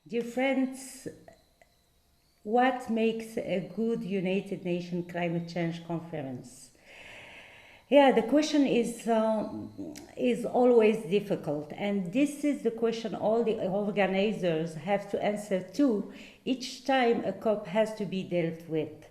Dear friends, what makes a good United Nations climate change conference? Yeah, the question is always difficult, and this is the question all the organizers have to answer to each time a COP has to be dealt with.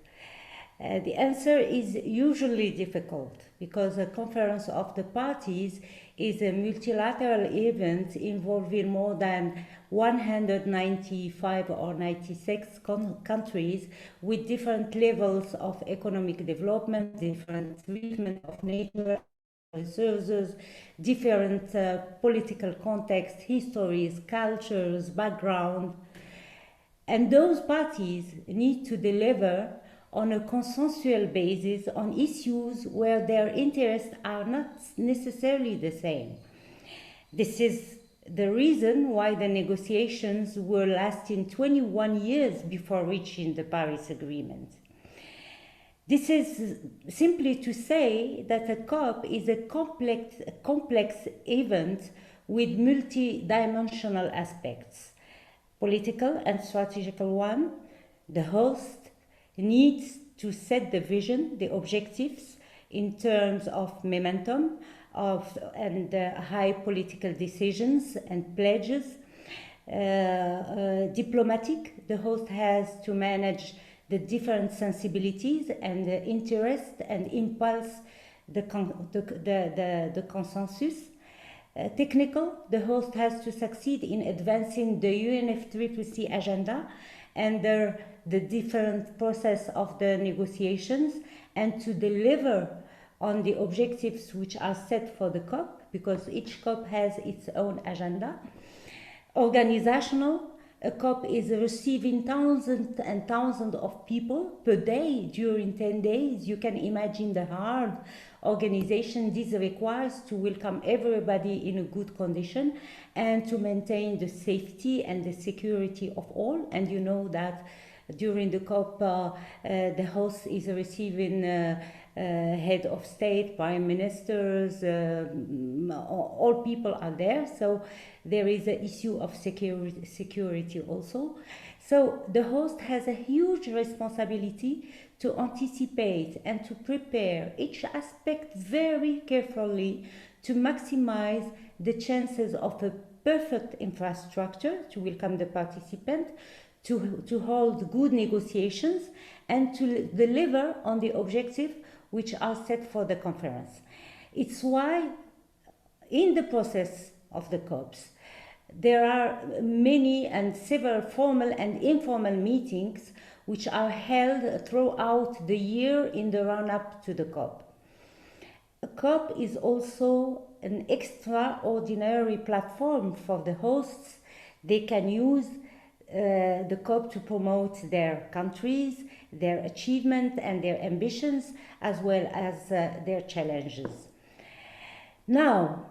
The answer is usually difficult because a conference of the parties is a multilateral event involving more than 195 or 96 countries with different levels of economic development, different treatment of nature resources, different political context, histories, cultures, background. And those parties need to deliver on a consensual basis on issues where their interests are not necessarily the same. This is the reason why the negotiations were lasting 21 years before reaching the Paris Agreement. This is simply to say that a COP is a complex event with multi-dimensional aspects. Political and strategical one, the host needs to set the vision, the objectives in terms of momentum and high political decisions and pledges. Diplomatic, the host has to manage the different sensibilities and the interest and impulse the consensus. Technical, the host has to succeed in advancing the UNFCCC agenda and the different process of the negotiations and to deliver on the objectives which are set for the COP, because each COP has its own agenda. Organizational, a COP is receiving thousands and thousands of people per day during 10 days. You can imagine the hard organization this requires to welcome everybody in a good condition and to maintain the safety and the security of all. And you know that during the COP, the host is receiving head of state, prime ministers, all people are there. So there is an issue of security also. So the host has a huge responsibility to anticipate and to prepare each aspect very carefully to maximize the chances of a perfect infrastructure to welcome the participant, to hold good negotiations, and to deliver on the objectives which are set for the conference. It's why in the process of the COPs, there are many and several formal and informal meetings which are held throughout the year in the run-up to the COP. A COP is also an extraordinary platform for the hosts. They can use the COP to promote their countries, their achievements and their ambitions, as well as their challenges. Now,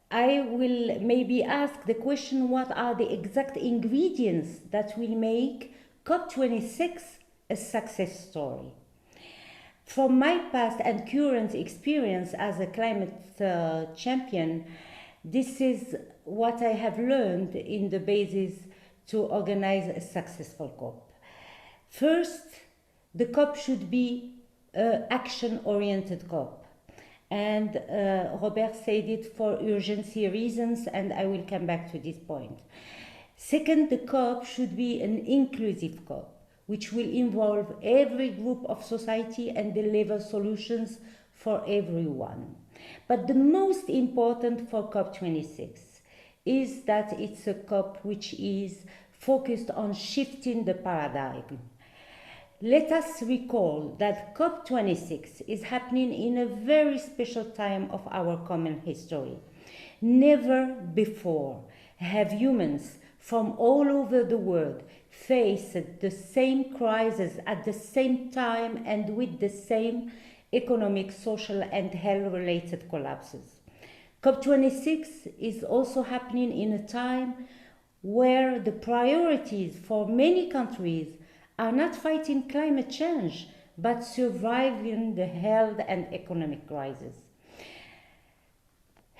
I will maybe ask the question, what are the exact ingredients that will make COP26 a success story? From my past and current experience as a climate champion, this is what I have learned in the basis to organize a successful COP. First, the COP should be an action-oriented COP. And Robert said it for urgency reasons, and I will come back to this point. Second, the COP should be an inclusive COP, which will involve every group of society and deliver solutions for everyone. But the most important for COP26 is that it's a COP which is focused on shifting the paradigm. Let us recall that COP26 is happening in a very special time of our common history. Never before have humans from all over the world faced the same crisis at the same time and with the same economic, social and health-related collapses. COP26 is also happening in a time where the priorities for many countries are not fighting climate change, but surviving the health and economic crisis.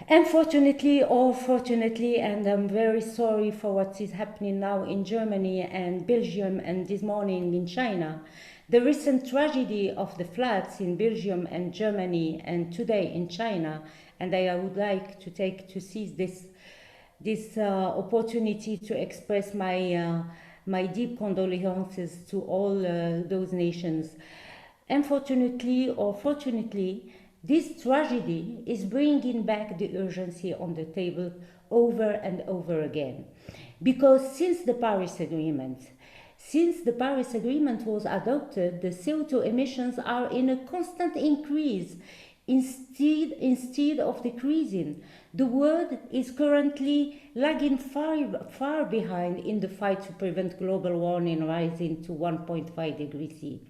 Unfortunately or fortunately, and I'm very sorry for what is happening now in Germany and Belgium and this morning in China, the recent tragedy of the floods in Belgium and Germany and today in China, and I would like to seize this opportunity to express my deep condolences to all those nations. Unfortunately or fortunately, this tragedy is bringing back the urgency on the table over and over again. Because since the Paris Agreement was adopted, the CO2 emissions are in a constant increase instead of decreasing. The world is currently lagging far behind in the fight to prevent global warming rising to 1.5 degrees C.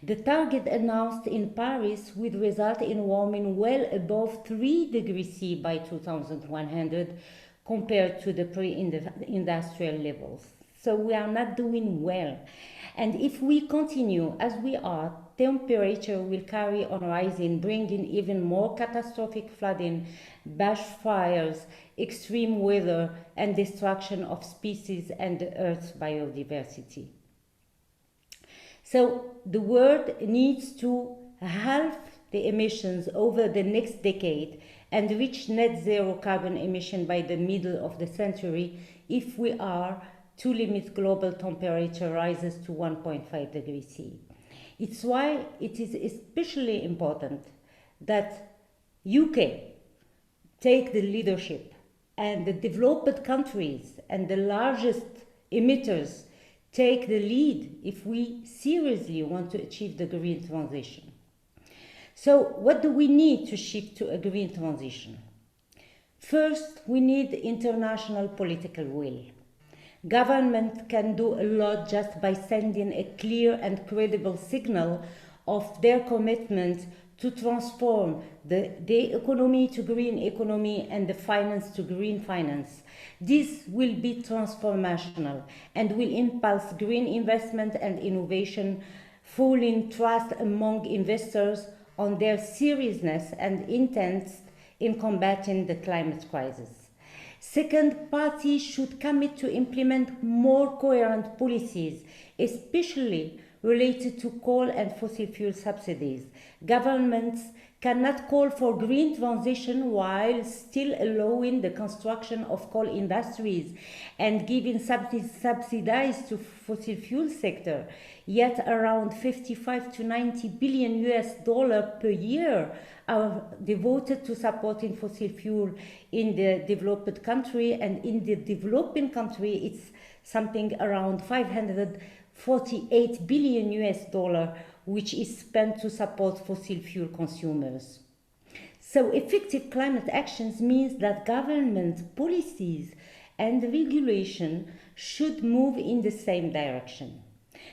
The target announced in Paris would result in warming well above 3 degrees C by 2100 compared to the pre-industrial levels. So we are not doing well. And if we continue as we are, temperature will carry on rising, bringing even more catastrophic flooding, bushfires, extreme weather, and destruction of species and the Earth's biodiversity. So the world needs to halve the emissions over the next decade and reach net zero carbon emission by the middle of the century if we are to limit global temperature rises to 1.5 degrees C. It's why it is especially important that UK take the leadership and the developed countries and the largest emitters take the lead if we seriously want to achieve the green transition. So what do we need to shift to a green transition? First, we need international political will. Government can do a lot just by sending a clear and credible signal of their commitment to transform the economy to green economy and the finance to green finance. This will be transformational and will impulse green investment and innovation, fueling trust among investors on their seriousness and intent in combating the climate crisis. Second, parties should commit to implement more coherent policies, especially related to coal and fossil fuel subsidies. Governments cannot call for green transition while still allowing the construction of coal industries and giving subsidies to fossil fuel sector. Yet around 55 to 90 billion US$ per year are devoted to supporting fossil fuel in the developed country, and in the developing country it's something around 548 billion US$, which is spent to support fossil fuel consumers. So effective climate actions means that government policies and regulation should move in the same direction.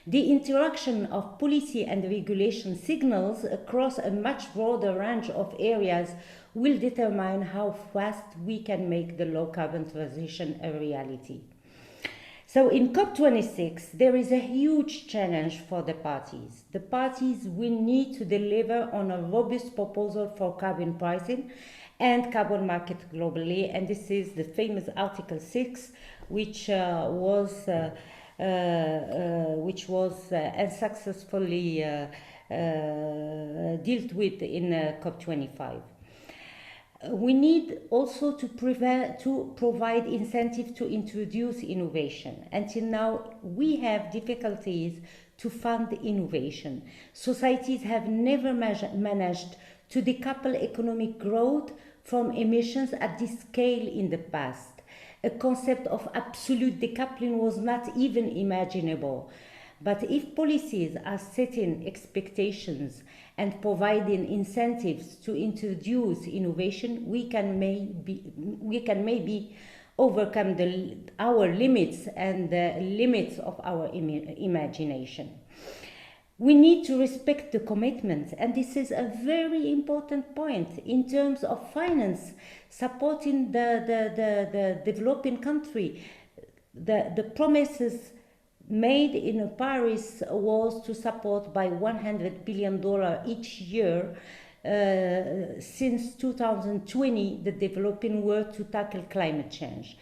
The interaction of policy and regulation signals across a much broader range of areas will determine how fast we can make the low carbon transition a reality. So in COP26, there is a huge challenge for the parties. The parties will need to deliver on a robust proposal for carbon pricing and carbon market globally, and this is the famous Article 6, which was unsuccessfully dealt with in COP25. We need also to provide incentives to introduce innovation. Until now, we have difficulties to fund innovation. Societies have never managed to decouple economic growth from emissions at this scale in the past. A concept of absolute decoupling was not even imaginable. But if policies are setting expectations and providing incentives to introduce innovation, we can maybe overcome our limits and the limits of our imagination. We need to respect the commitment, and this is a very important point in terms of finance, supporting the developing country. The promises made in Paris was to support by $100 billion each year since 2020 the developing world to tackle climate change.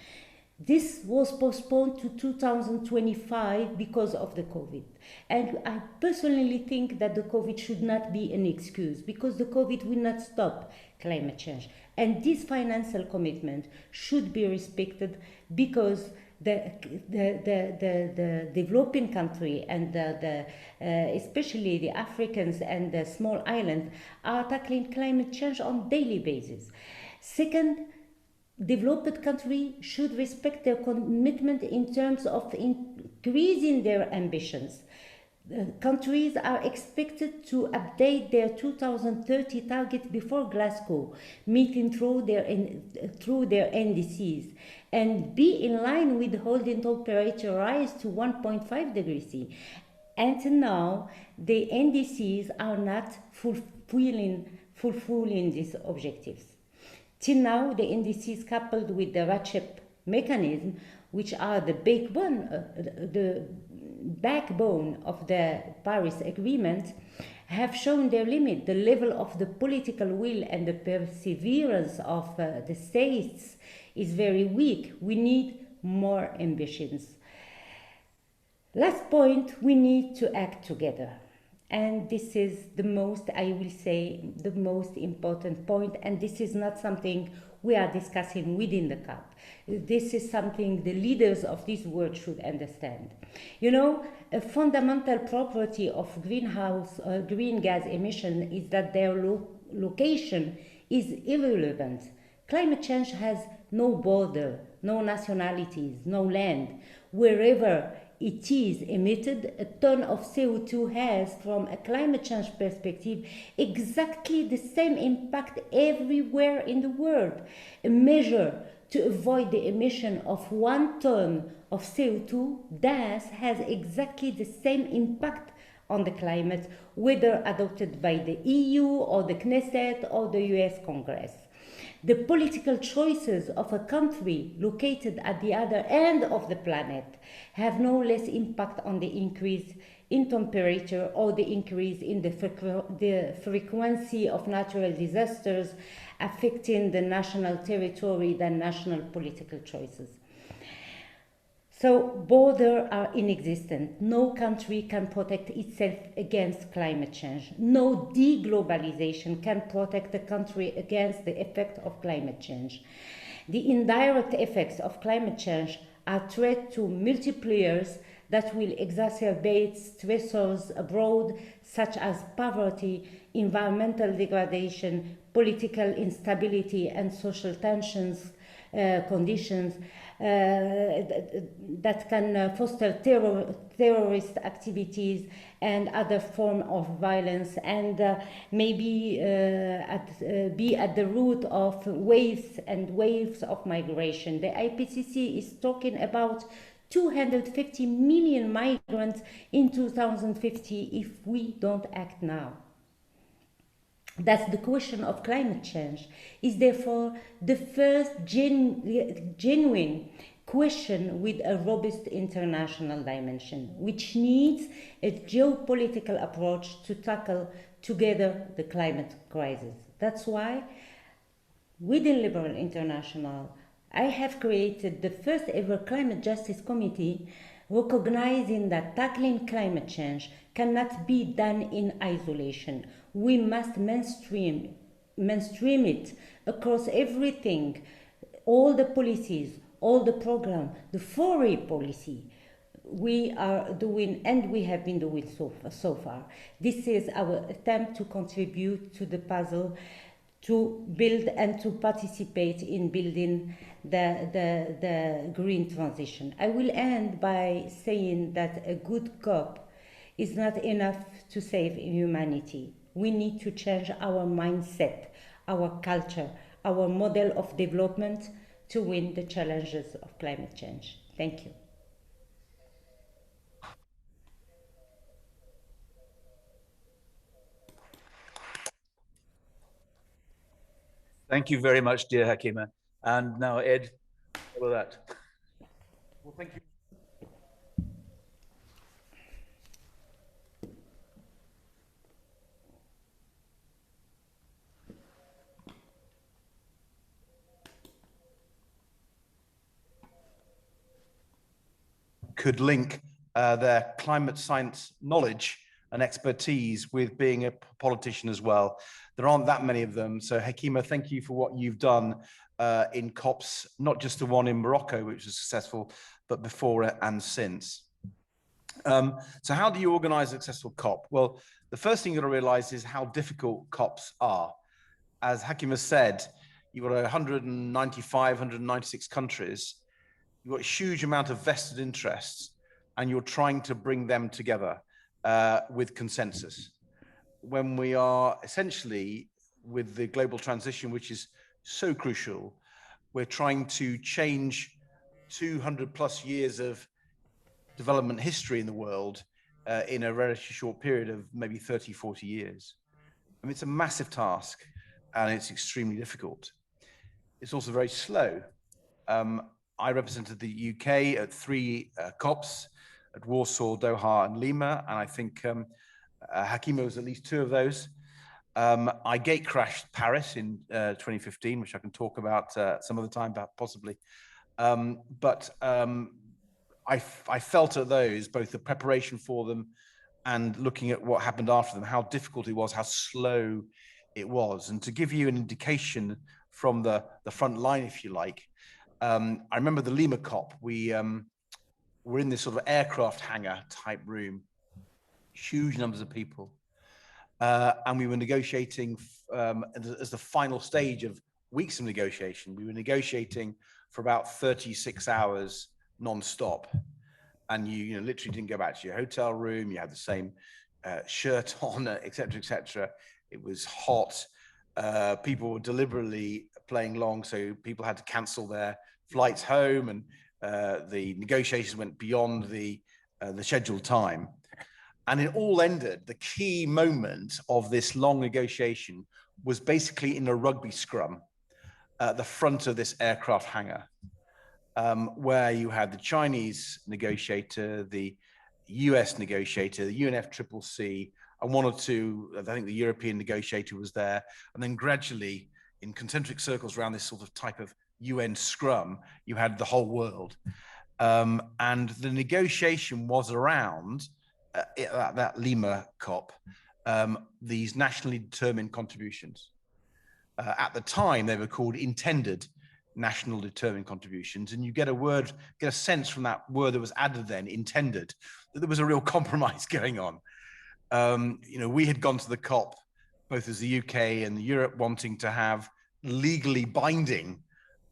This was postponed to 2025 because of the COVID. And I personally think that the COVID should not be an excuse, because the COVID will not stop climate change. And this financial commitment should be respected, because the developing country and especially the Africans and the small islands are tackling climate change on daily basis. Second, developed countries should respect their commitment in terms of increasing their ambitions. Countries are expected to update their 2030 target before Glasgow meeting through their NDCs, and be in line with holding temperature rise to 1.5 degrees C. Until now, the NDCs are not fulfilling these objectives. Till now, the NDCs, coupled with the RACHEP mechanism, which are the backbone of the Paris Agreement, have shown their limit. The level of the political will and the perseverance of the states is very weak. We need more ambitions. Last point, we need to act together. And this is the most, I will say, the most important point, and this is not something we are discussing within the COP. This is something the leaders of this world should understand. You know, a fundamental property of green gas emission is that their location is irrelevant. Climate change has no border, no nationalities, no land. Wherever it is emitted, a ton of CO2 has, from a climate change perspective, exactly the same impact everywhere in the world. A measure to avoid the emission of 1 ton of CO2 thus has exactly the same impact on the climate, whether adopted by the EU or the Knesset or the US Congress. The political choices of a country located at the other end of the planet have no less impact on the increase in temperature or the increase in the frequency of natural disasters affecting the national territory than national political choices. So borders are inexistent. No country can protect itself against climate change. No deglobalization can protect a country against the effect of climate change. The indirect effects of climate change are threat to multipliers that will exacerbate stressors abroad, such as poverty, environmental degradation, political instability, and social tensions, conditions that can foster terrorist activities and other forms of violence, and maybe be at the root of waves and waves of migration. The IPCC is talking about 250 million migrants in 2050 if we don't act now. That's the question of climate change, is therefore the first genuine question with a robust international dimension, which needs a geopolitical approach to tackle together the climate crisis. That's why within Liberal International, I have created the first ever Climate Justice Committee, recognizing that tackling climate change cannot be done in isolation. We must mainstream it across everything, all the policies, all the programs, the foreign policy we are doing and we have been doing so far. This is our attempt to contribute to the puzzle, to build and to participate in building the green transition. I will end by saying that a good COP is not enough to save humanity. We need to change our mindset, our culture, our model of development to win the challenges of climate change. Thank you. Thank you very much, dear Hakima. And now, Ed, follow that. Well, thank you. could link their climate science knowledge and expertise with being a politician as well. There aren't that many of them. So Hakima, thank you for what you've done in COPs, not just the one in Morocco, which was successful, but before and since. So how do you organize a successful COP? Well, the first thing you've got to realize is how difficult COPs are. As Hakima said, you've got 195, 196 countries. You've got a huge amount of vested interests, and you're trying to bring them together with consensus. When we are essentially with the global transition, which is so crucial, we're trying to change 200 plus years of development history in the world in a relatively short period of maybe 30, 40 years. I mean, it's a massive task and it's extremely difficult. It's also very slow. I represented the UK at 3 COPs at Warsaw, Doha, and Lima, and I think Hakima was at least 2 of those. I gate crashed Paris in 2015, which I can talk about some other time, possibly. But I felt at those, both the preparation for them and looking at what happened after them, how difficult it was, how slow it was. And to give you an indication from the front line, if you like, I remember the Lima COP. We were in this sort of aircraft hangar type room, huge numbers of people. And we were negotiating as the final stage of weeks of negotiation. We were negotiating for about 36 hours non-stop. And you literally didn't go back to your hotel room. You had the same shirt on, et cetera, et cetera. It was hot. People were deliberately playing long, so people had to cancel their flights home, and the negotiations went beyond the scheduled time. And it all ended. The key moment of this long negotiation was basically in a rugby scrum at the front of this aircraft hangar, where you had the Chinese negotiator, the US negotiator, the UNFCCC, and 1 or 2, I think the European negotiator was there. And then gradually, in concentric circles around this sort of type of UN scrum, you had the whole world. And the negotiation was around that Lima COP, these nationally determined contributions. At the time, they were called intended national determined contributions, and you get a sense from that word that was added then, intended, that there was a real compromise going on. We had gone to the COP, both as the UK and Europe, wanting to have legally binding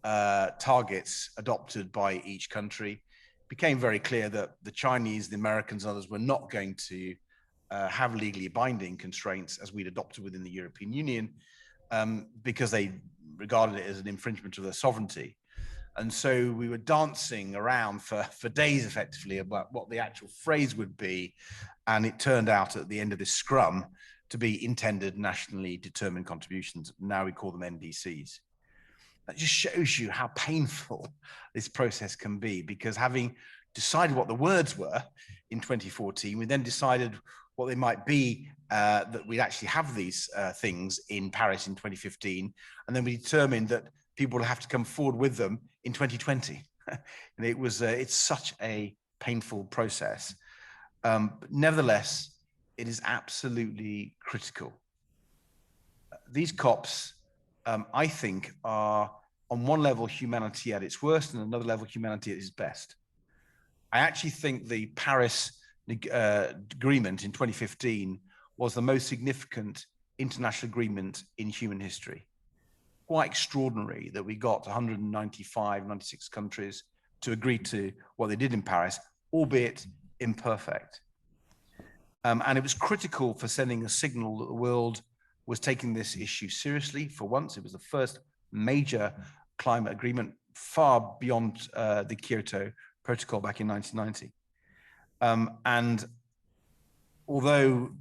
targets adopted by each country. It became very clear that the Chinese, the Americans, and others were not going to have legally binding constraints as we'd adopted within the European Union, because they regarded it as an infringement of their sovereignty. And so we were dancing around for days effectively about what the actual phrase would be. And it turned out at the end of this scrum to be intended nationally determined contributions. Now we call them NDCs. That just shows you how painful this process can be, because having decided what the words were in 2014, we then decided what they might be, that we'd actually have these things in Paris in 2015. And then we determined that people would have to come forward with them in 2020. And it's such a painful process. But nevertheless, it is absolutely critical. These COPs, I think, are on one level humanity at its worst, and another level humanity at its best. I actually think the Paris agreement in 2015 was the most significant international agreement in human history. Quite extraordinary that we got 195, 96 countries to agree to what they did in Paris, albeit imperfect. And it was critical for sending a signal that the world was taking this issue seriously. For once, it was the first major climate agreement far beyond the Kyoto Protocol back in 1990. And although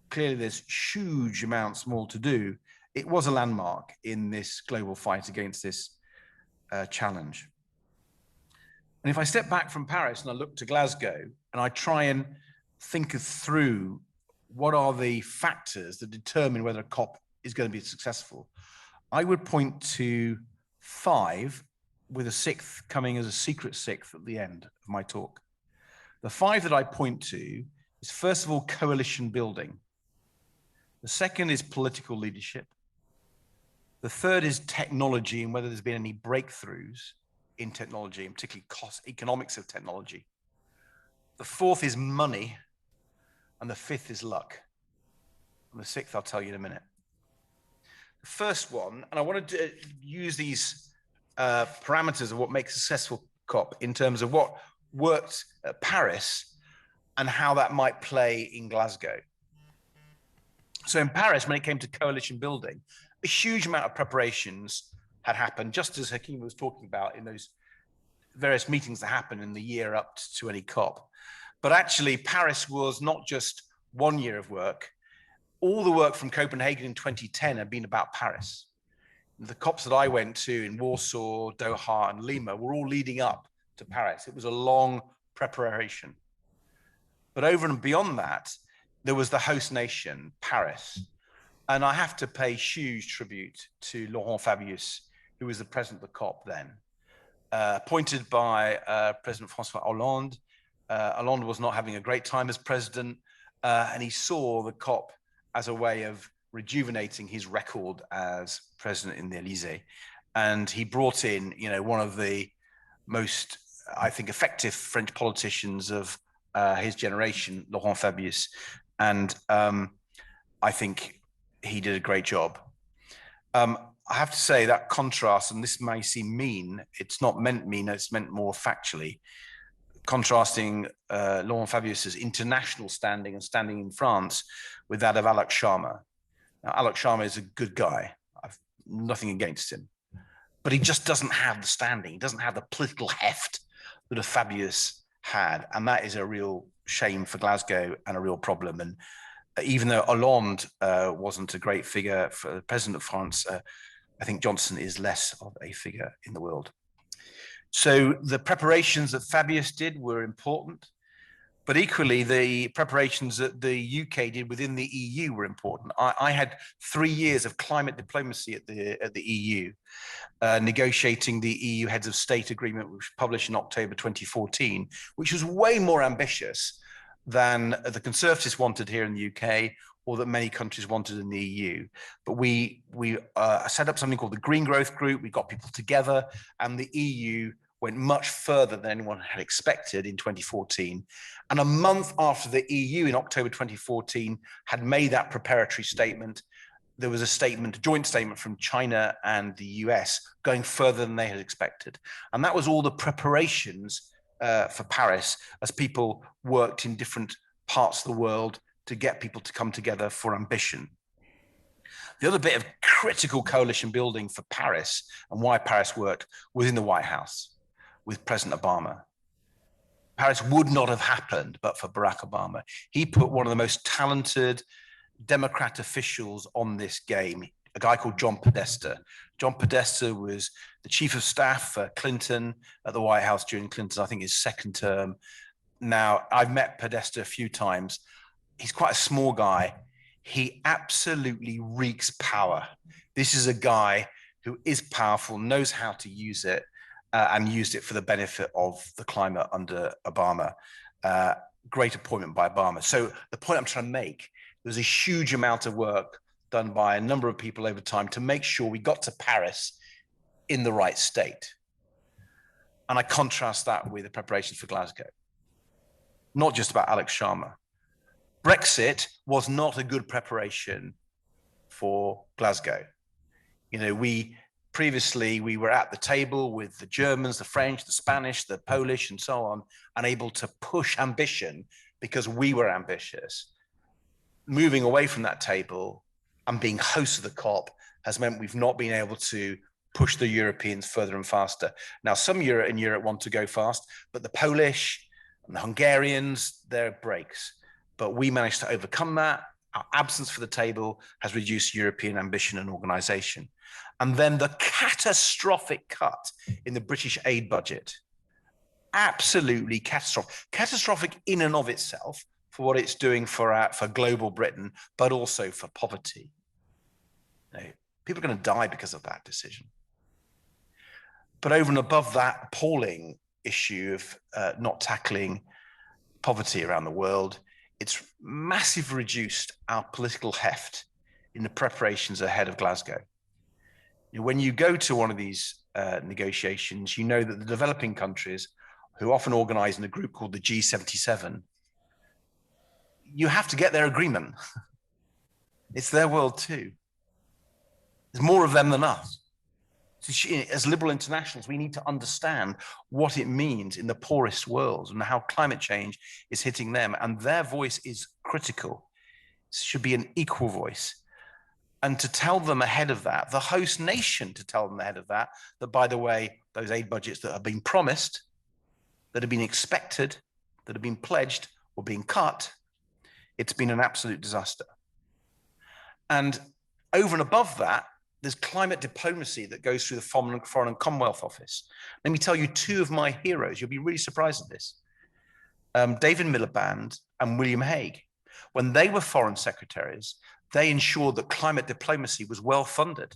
clearly there's huge amounts more to do, it was a landmark in this global fight against this challenge. And if I step back from Paris and I look to Glasgow and I try and think through what are the factors that determine whether a COP is going to be successful, I would point to 5, with a 6th coming as a secret 6th at the end of my talk. The 5 that I point to is, first of all, coalition building. The second is political leadership. The third is technology and whether there's been any breakthroughs in technology, and particularly economics of technology. The fourth is money, and the fifth is luck. And the sixth, I'll tell you in a minute. The first one, and I wanted to use these parameters of what makes a successful COP in terms of what worked at Paris and how that might play in Glasgow. So in Paris, when it came to coalition building, a huge amount of preparations had happened, just as Hakima was talking about in those various meetings that happened in the year up to any COP. But actually, Paris was not just 1 year of work. All the work from Copenhagen in 2010 had been about Paris. The COPs that I went to in Warsaw, Doha, and Lima were all leading up to Paris. It was a long preparation. But over and beyond that, there was the host nation, Paris. And I have to pay huge tribute to Laurent Fabius, who was the president of the COP then, appointed by President François Hollande. Hollande was not having a great time as president, and he saw the COP as a way of rejuvenating his record as president in the Élysée. And he brought in, one of the most, I think, effective French politicians of his generation, Laurent Fabius. And I think he did a great job. I have to say that contrast, and this may seem mean, it's not meant mean, it's meant more factually, contrasting Laurent Fabius's international standing and standing in France with that of Alok Sharma. Now, Alok Sharma is a good guy. I've nothing against him, but he just doesn't have the standing. He doesn't have the political heft that a Fabius had. And that is a real shame for Glasgow and a real problem. And even though Hollande wasn't a great figure for the president of France, I think Johnson is less of a figure in the world. So the preparations that Fabius did were important, but equally the preparations that the UK did within the EU were important. I had 3 years of climate diplomacy at the EU, negotiating the EU Heads of State Agreement, which was published in October 2014, which was way more ambitious than the Conservatives wanted here in the UK, or that many countries wanted in the EU. But we set up something called the Green Growth Group. We got people together, and the EU went much further than anyone had expected in 2014. And a month after the EU in October 2014 had made that preparatory statement, there was a joint statement from China and the US going further than they had expected. And that was all the preparations for Paris, as people worked in different parts of the world to get people to come together for ambition. The other bit of critical coalition building for Paris and why Paris worked was in the White House with President Obama. Paris would not have happened but for Barack Obama. He put one of the most talented Democrat officials on this game, a guy called John Podesta. John Podesta was the chief of staff for Clinton at the White House during Clinton, I think his second term. Now, I've met Podesta a few times. He's quite a small guy. He absolutely reeks power. This is a guy who is powerful, knows how to use it, and used it for the benefit of the climate under Obama. Great appointment by Obama. So the point I'm trying to make, there's a huge amount of work done by a number of people over time to make sure we got to Paris in the right state. And I contrast that with the preparations for Glasgow. Not just about Alex Sharma. Brexit was not a good preparation for Glasgow. Previously we were at the table with the Germans, the French, the Spanish, the Polish, and so on, and able to push ambition because we were ambitious. Moving away from that table and being host of the COP has meant we've not been able to push the Europeans further and faster. Now, some in Europe want to go fast, but the Polish and the Hungarians, they're breaks. But we managed to overcome that. Our absence for the table has reduced European ambition and organization. And then the catastrophic cut in the British aid budget, absolutely catastrophic. Catastrophic in and of itself for what it's doing for global Britain, but also for poverty. People are going to die because of that decision. But over and above that appalling issue of not tackling poverty around the world. It's massively reduced our political heft in the preparations ahead of Glasgow. When you go to one of these negotiations, you know that the developing countries, who often organize in a group called the G77, you have to get their agreement. It's their world too. There's more of them than us. So as liberal internationals, we need to understand what it means in the poorest worlds and how climate change is hitting them. And their voice is critical. It should be an equal voice. And to tell them ahead of that, the host nation to tell them ahead of that, that by the way, those aid budgets that have been promised, that have been expected, that have been pledged or being cut, it's been an absolute disaster. And over and above that, there's climate diplomacy that goes through the Foreign and Commonwealth Office. Let me tell you two of my heroes. You'll be really surprised at this. David Miliband and William Hague. When they were foreign secretaries, they ensured that climate diplomacy was well funded.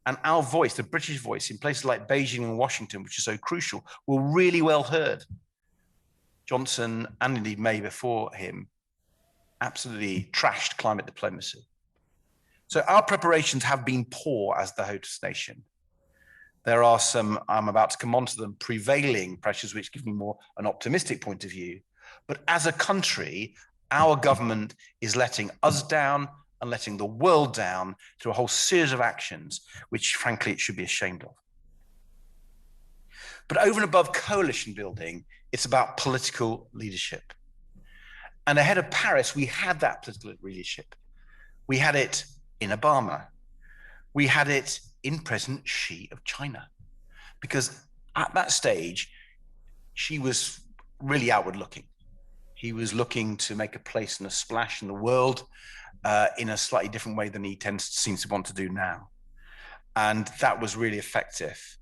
And our voice, the British voice, in places like Beijing and Washington, which is so crucial, were really well heard. Johnson, and indeed May before him, absolutely trashed climate diplomacy. So our preparations have been poor as the host nation. There are some, I'm about to come on to them, prevailing pressures which give me more an optimistic point of view. But as a country, our government is letting us down and letting the world down through a whole series of actions, which frankly, it should be ashamed of. But over and above coalition building, it's about political leadership. And ahead of Paris, we had that political leadership. We had it in Obama. We had it in President Xi of China. Because at that stage, Xi was really outward looking. He was looking to make a place and a splash in the world in a slightly different way than he seems to want to do now. And that was really effective.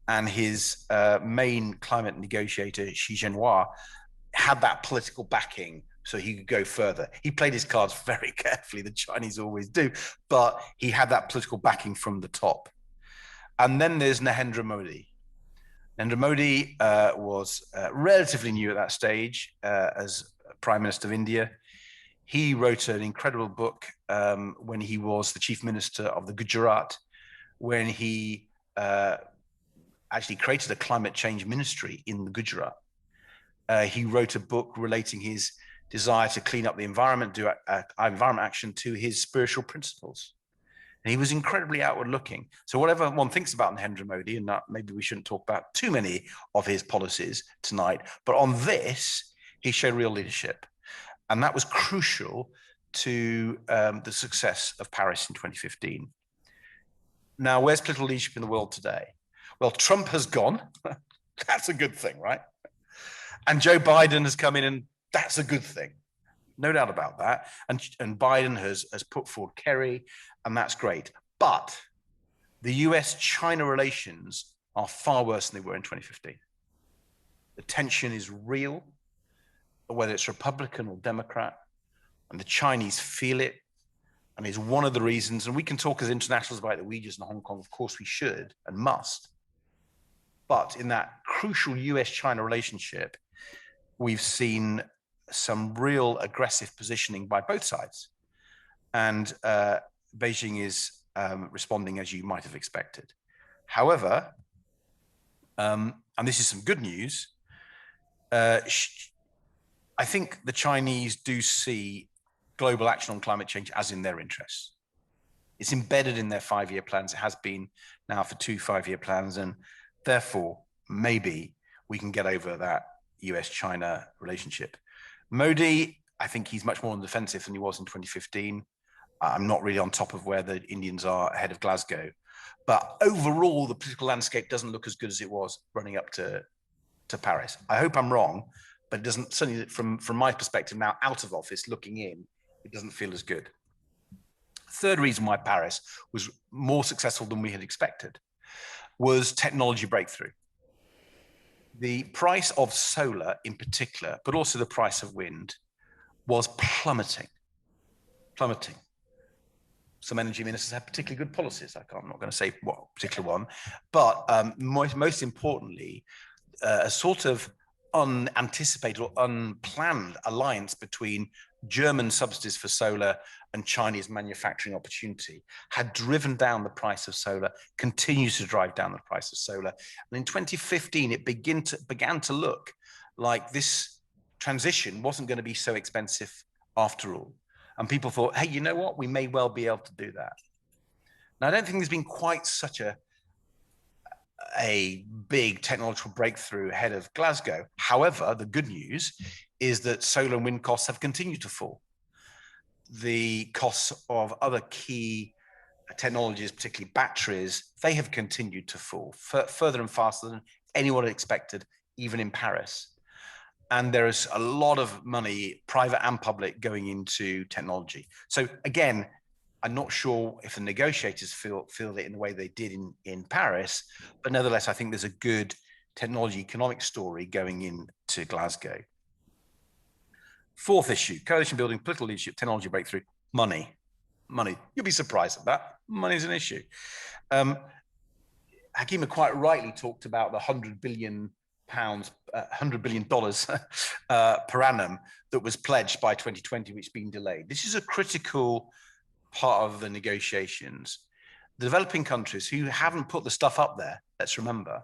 And his main climate negotiator, Xi Jinping, had that political backing so he could go further. He played his cards very carefully, the Chinese always do, but he had that political backing from the top. And then there's Narendra Modi. Narendra Modi was relatively new at that stage as Prime Minister of India. He wrote an incredible book when he was the Chief Minister of the Gujarat, when he actually created a climate change ministry in the Gujarat. He wrote a book relating his desire to clean up the environment, do environment action to his spiritual principles. And he was incredibly outward looking. So whatever one thinks about Narendra Modi, and maybe we shouldn't talk about too many of his policies tonight, but on this, he showed real leadership. And that was crucial to the success of Paris in 2015. Now, where's political leadership in the world today? Well, Trump has gone. That's a good thing, right? And Joe Biden has come in, and that's a good thing. No doubt about that. And Biden has put forward Kerry, and that's great. But the US-China relations are far worse than they were in 2015. The tension is real, whether it's Republican or Democrat, and the Chinese feel it. And it's one of the reasons, and we can talk as internationals about the Uyghurs in Hong Kong, of course we should and must. But in that crucial US-China relationship, we've seen some real aggressive positioning by both sides. And Beijing is responding as you might have expected. However, and this is some good news, I think the Chinese do see global action on climate change as in their interests. It's embedded in their 5-year plans. It has been now for 2 5-year plans. And therefore, maybe we can get over that US-China relationship. Modi, I think he's much more on the defensive than he was in 2015. I'm not really on top of where the Indians are ahead of Glasgow. But overall, the political landscape doesn't look as good as it was running up to Paris. I hope I'm wrong, but it doesn't, certainly from my perspective now, out of office, looking in, it doesn't feel as good. Third reason why Paris was more successful than we had expected was technology breakthrough. The price of solar in particular, but also the price of wind, was plummeting. Some energy ministers have particularly good policies. I'm not going to say what particular one, but most importantly, a sort of unanticipated or unplanned alliance between German subsidies for solar and Chinese manufacturing opportunity had driven down the price of solar, continues to drive down the price of solar. And in 2015, it began to look like this transition wasn't going to be so expensive after all. And people thought, hey, you know what? We may well be able to do that. Now, I don't think there's been quite such a big technological breakthrough ahead of Glasgow. However, the good news is that solar and wind costs have continued to fall. The costs of other key technologies, particularly batteries, they have continued to fall further and faster than anyone had expected, even in Paris. And there is a lot of money, private and public, going into technology. So again, I'm not sure if the negotiators feel it in the way they did in Paris, but nevertheless, I think there's a good technology economic story going into Glasgow. Fourth issue, coalition building, political leadership, technology breakthrough, money. You'll be surprised at that. Money is an issue. Hakima quite rightly talked about the £100 billion per annum that was pledged by 2020, which has been delayed. This is a critical part of the negotiations. The developing countries who haven't put the stuff up there, let's remember,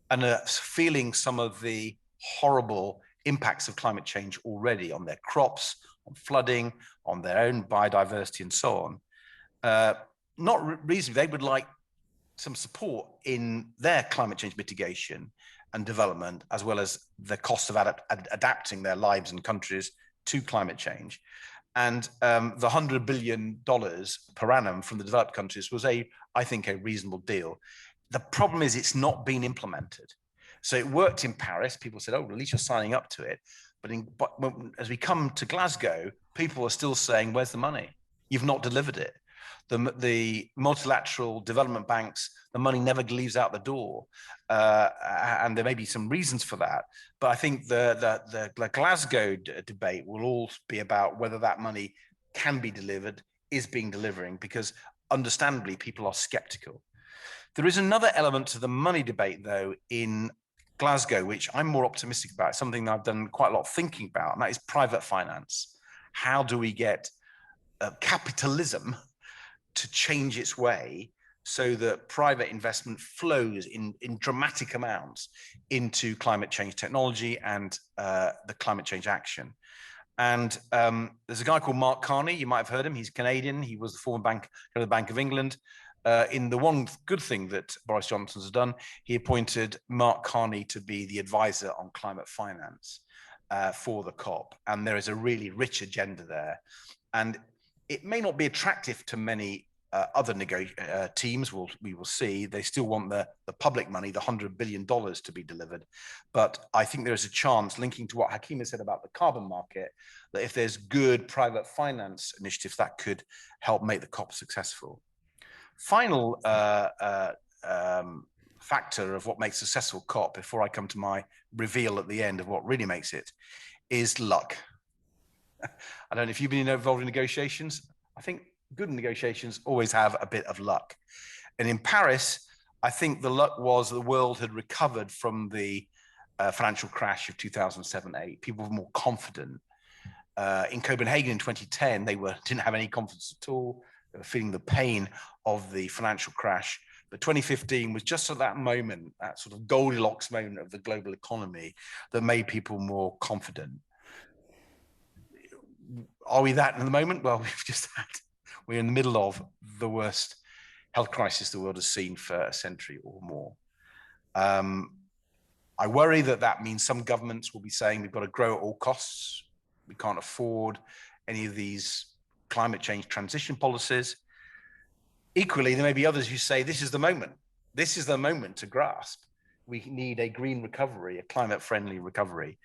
and are feeling some of the horrible impacts of climate change already on their crops, on flooding, on their own biodiversity, and so on. Not reasonably, they would like some support in their climate change mitigation and development, as well as the cost of adapting their lives and countries to climate change. And the $100 billion per annum from the developed countries was I think, a reasonable deal. The problem is it's not been implemented. So it worked in Paris. People said, oh, well, at least you're signing up to it. But as we come to Glasgow, people are still saying, where's the money? You've not delivered it. The multilateral development banks, the money never leaves out the door. And there may be some reasons for that. But I think the Glasgow debate will all be about whether that money can be delivered, is being delivering, because understandably, people are skeptical. There is another element to the money debate, though, in Glasgow, which I'm more optimistic about, something that I've done quite a lot of thinking about, and that is private finance. How do we get capitalism to change its way so that private investment flows in dramatic amounts into climate change technology and the climate change action? And there's a guy called Mark Carney. You might have heard him. He's Canadian. He was the former bank of the Bank of England. In the one good thing that Boris Johnson has done, he appointed Mark Carney to be the advisor on climate finance for the COP. And there is a really rich agenda there. And it may not be attractive to many other teams. We will see. They still want the public money, the $100 billion to be delivered. But I think there is a chance, linking to what Hakima said about the carbon market, that if there's good private finance initiatives, that could help make the COP successful. Final factor of what makes a successful COP, before I come to my reveal at the end of what really makes it, is luck. I don't know if you've been involved in negotiations. I think good negotiations always have a bit of luck. And in Paris, I think the luck was the world had recovered from the financial crash of 2007-8. People were more confident. In Copenhagen in 2010, they didn't have any confidence at all. They were feeling the pain of the financial crash. But 2015 was just at that moment, that sort of Goldilocks moment of the global economy that made people more confident. Are we that in the moment? Well, we're in the middle of the worst health crisis the world has seen for a century or more. I worry that means some governments will be saying we've got to grow at all costs. We can't afford any of these climate change transition policies. Equally, there may be others who say this is the moment. This is the moment to grasp. We need a green recovery, a climate-friendly recovery.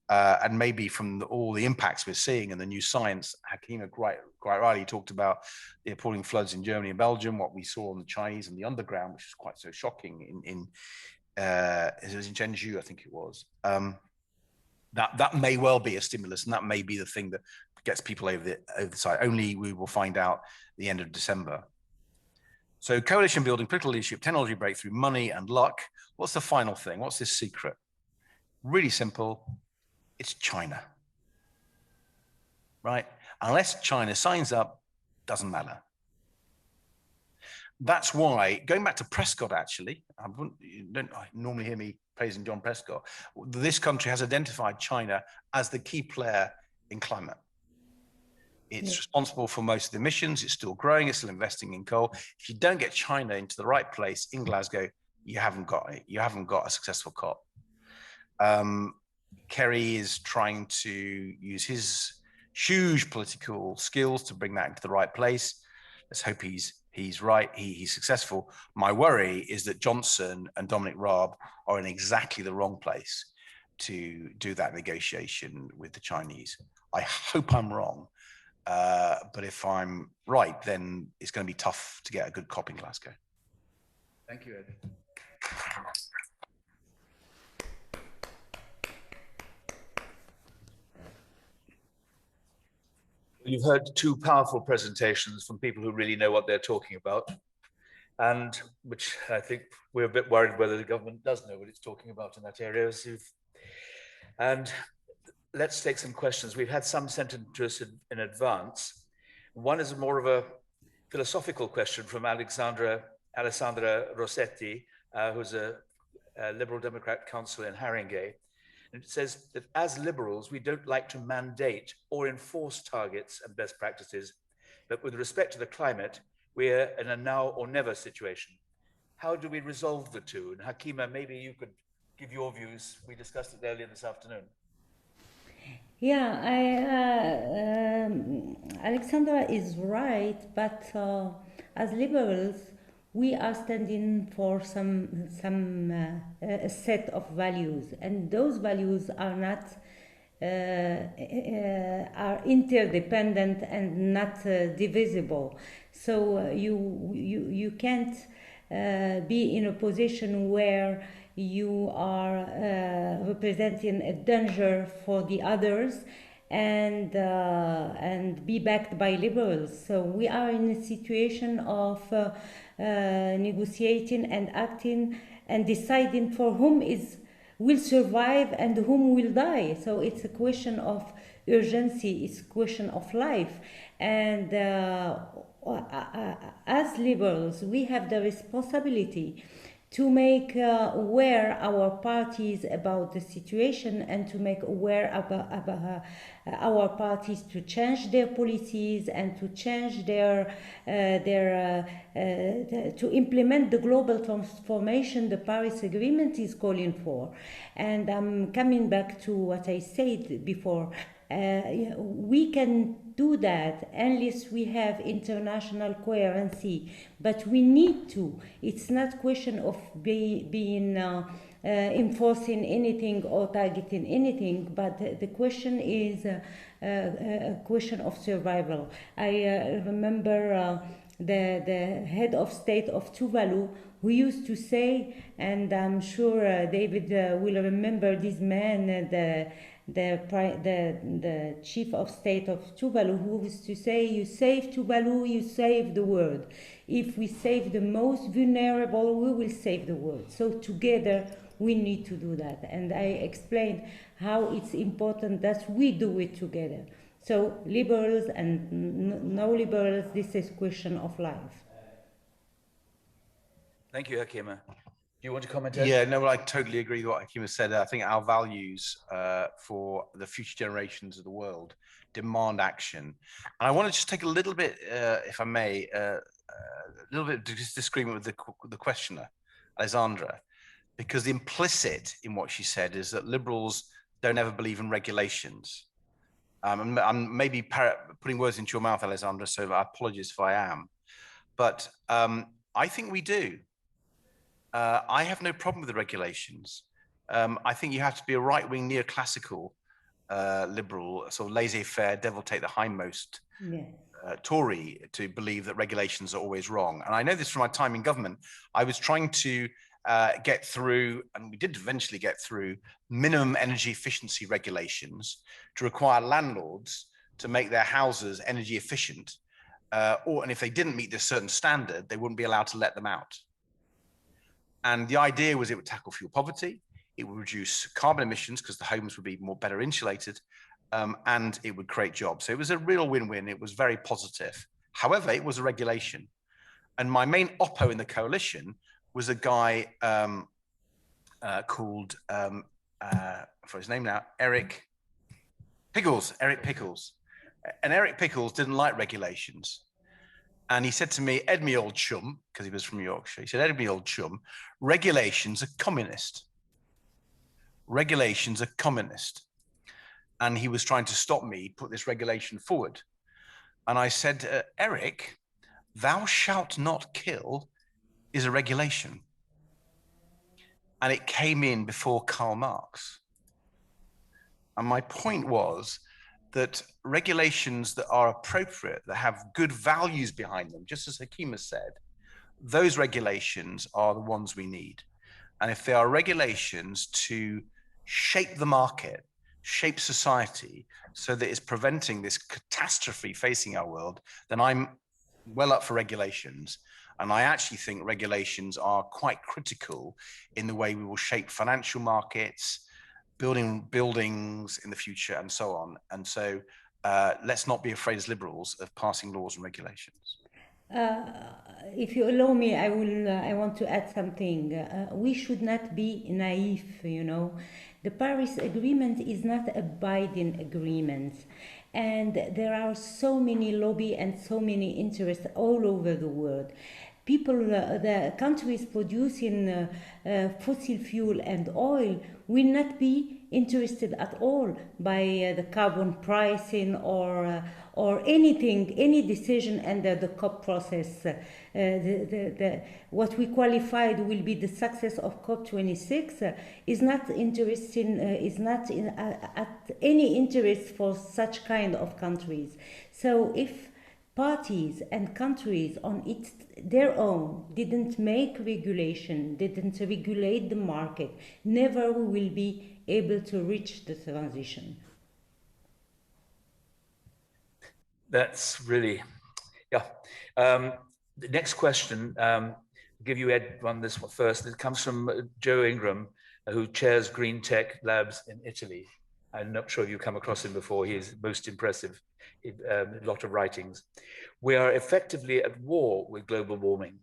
And maybe from all the impacts we're seeing and the new science, Hakima quite rightly talked about the appalling floods in Germany and Belgium, what we saw on the Chinese and the underground, which is quite so shocking it was in Zhengzhou, I think it was. That may well be a stimulus, and that may be the thing that gets people over the side. Only we will find out the end of December. So coalition building, political leadership, technology breakthrough, money and luck. What's the final thing? What's this secret? Really simple. It's China, right? Unless China signs up, doesn't matter. That's why, going back to Prescott, actually, you don't normally hear me praising John Prescott. This country has identified China as the key player in climate. It's responsible for most of the emissions. It's still growing. It's still investing in coal. If you don't get China into the right place in Glasgow, you haven't got it. You haven't got a successful COP. Kerry is trying to use his huge political skills to bring that into the right place. Let's hope he's right. He's successful. My worry is that Johnson and Dominic Raab are in exactly the wrong place to do that negotiation with the Chinese. I hope I'm wrong. But if I'm right, then it's going to be tough to get a good COP in Glasgow. Thank you, Ed. You've heard two powerful presentations from people who really know what they're talking about, and which I think we're a bit worried whether the government does know what it's talking about in that area. And let's take some questions. We've had some sent to us in advance. One is more of a philosophical question from Alessandra Rossetti, who's a Liberal Democrat councillor in Haringey. And it says that as liberals, we don't like to mandate or enforce targets and best practices, but with respect to the climate, we're in a now or never situation. How do we resolve the two? And Hakima, maybe you could give your views. We discussed it earlier this afternoon. Yeah, Alexandra is right, but as liberals, we are standing for some set of values, and those values are not are interdependent and not divisible. So you can't be in a position where you are representing a danger for the others and be backed by liberals. So we are in a situation of negotiating and acting and deciding for whom will survive and whom will die. So it's a question of urgency, it's a question of life. And as liberals, we have the responsibility to make aware our parties about the situation and to make aware about our parties to change their policies and to change to implement the global transformation the Paris Agreement is calling for. And I'm coming back to what I said before. We can do that unless we have international coherency, but we need to. It's not a question of being enforcing anything or targeting anything, but the question is a question of survival. I remember the head of state of Tuvalu, who used to say, and I'm sure David will remember this man, the chief of state of Tuvalu, who used to say, you save Tuvalu, you save the world. If we save the most vulnerable, we will save the world. So together we need to do that. And I explained how it's important that we do it together. So liberals and no liberals, this is a question of life. Thank you, Hakima. Do you want to comment, Ed? Yeah, no, I totally agree with what Hakima said. I think our values for the future generations of the world demand action. And I want to just take a little bit, if I may, a little bit of disagreement with the questioner, Alessandra, because the implicit in what she said is that liberals don't ever believe in regulations. I'm maybe putting words into your mouth, Alessandra, so I apologize if I am. But I think we do. I have no problem with the regulations. I think you have to be a right-wing neoclassical liberal, sort of laissez-faire, devil take the hindmost Tory to believe that regulations are always wrong. And I know this from my time in government. I was trying to get through, and we did eventually get through, minimum energy efficiency regulations to require landlords to make their houses energy efficient. And if they didn't meet this certain standard, they wouldn't be allowed to let them out. And the idea was it would tackle fuel poverty, it would reduce carbon emissions because the homes would be better insulated, and it would create jobs. So it was a real win-win. It was very positive. However, it was a regulation. And my main oppo in the coalition was a guy called, for his name now, Eric Pickles. And Eric Pickles didn't like regulations. And he said to me, Ed, me old chum, because he was from Yorkshire, he said, Ed, me old chum, regulations are communist. Regulations are communist. And he was trying to stop me, put this regulation forward. And I said, Eric, thou shalt not kill is a regulation. And it came in before Karl Marx. And my point was that regulations that are appropriate, that have good values behind them, just as Hakima said, those regulations are the ones we need. And if there are regulations to shape the market, shape society, so that it's preventing this catastrophe facing our world, then I'm well up for regulations. And I actually think regulations are quite critical in the way we will shape financial markets, building buildings in the future, and so on. And so let's not be afraid as liberals of passing laws and regulations. If you allow me, I want to add something. We should not be naive, you know. The Paris Agreement is not a binding agreement. And there are so many lobby and so many interests all over the world. People, the countries producing fossil fuel and oil will not be interested at all by the carbon pricing or anything, any decision under the COP process. What we qualified will be the success of COP26 is not interesting, is not at any interest for such kind of countries. So if parties and countries on their own didn't make regulation, didn't regulate the market, never will be able to reach the transition. That's really, yeah. The next question, I'll give you Ed on this one first. It comes from Joe Ingram, who chairs Green Tech Labs in Italy. I'm not sure you've come across him before. He is most impressive, a lot of writings. We are effectively at war with global warming.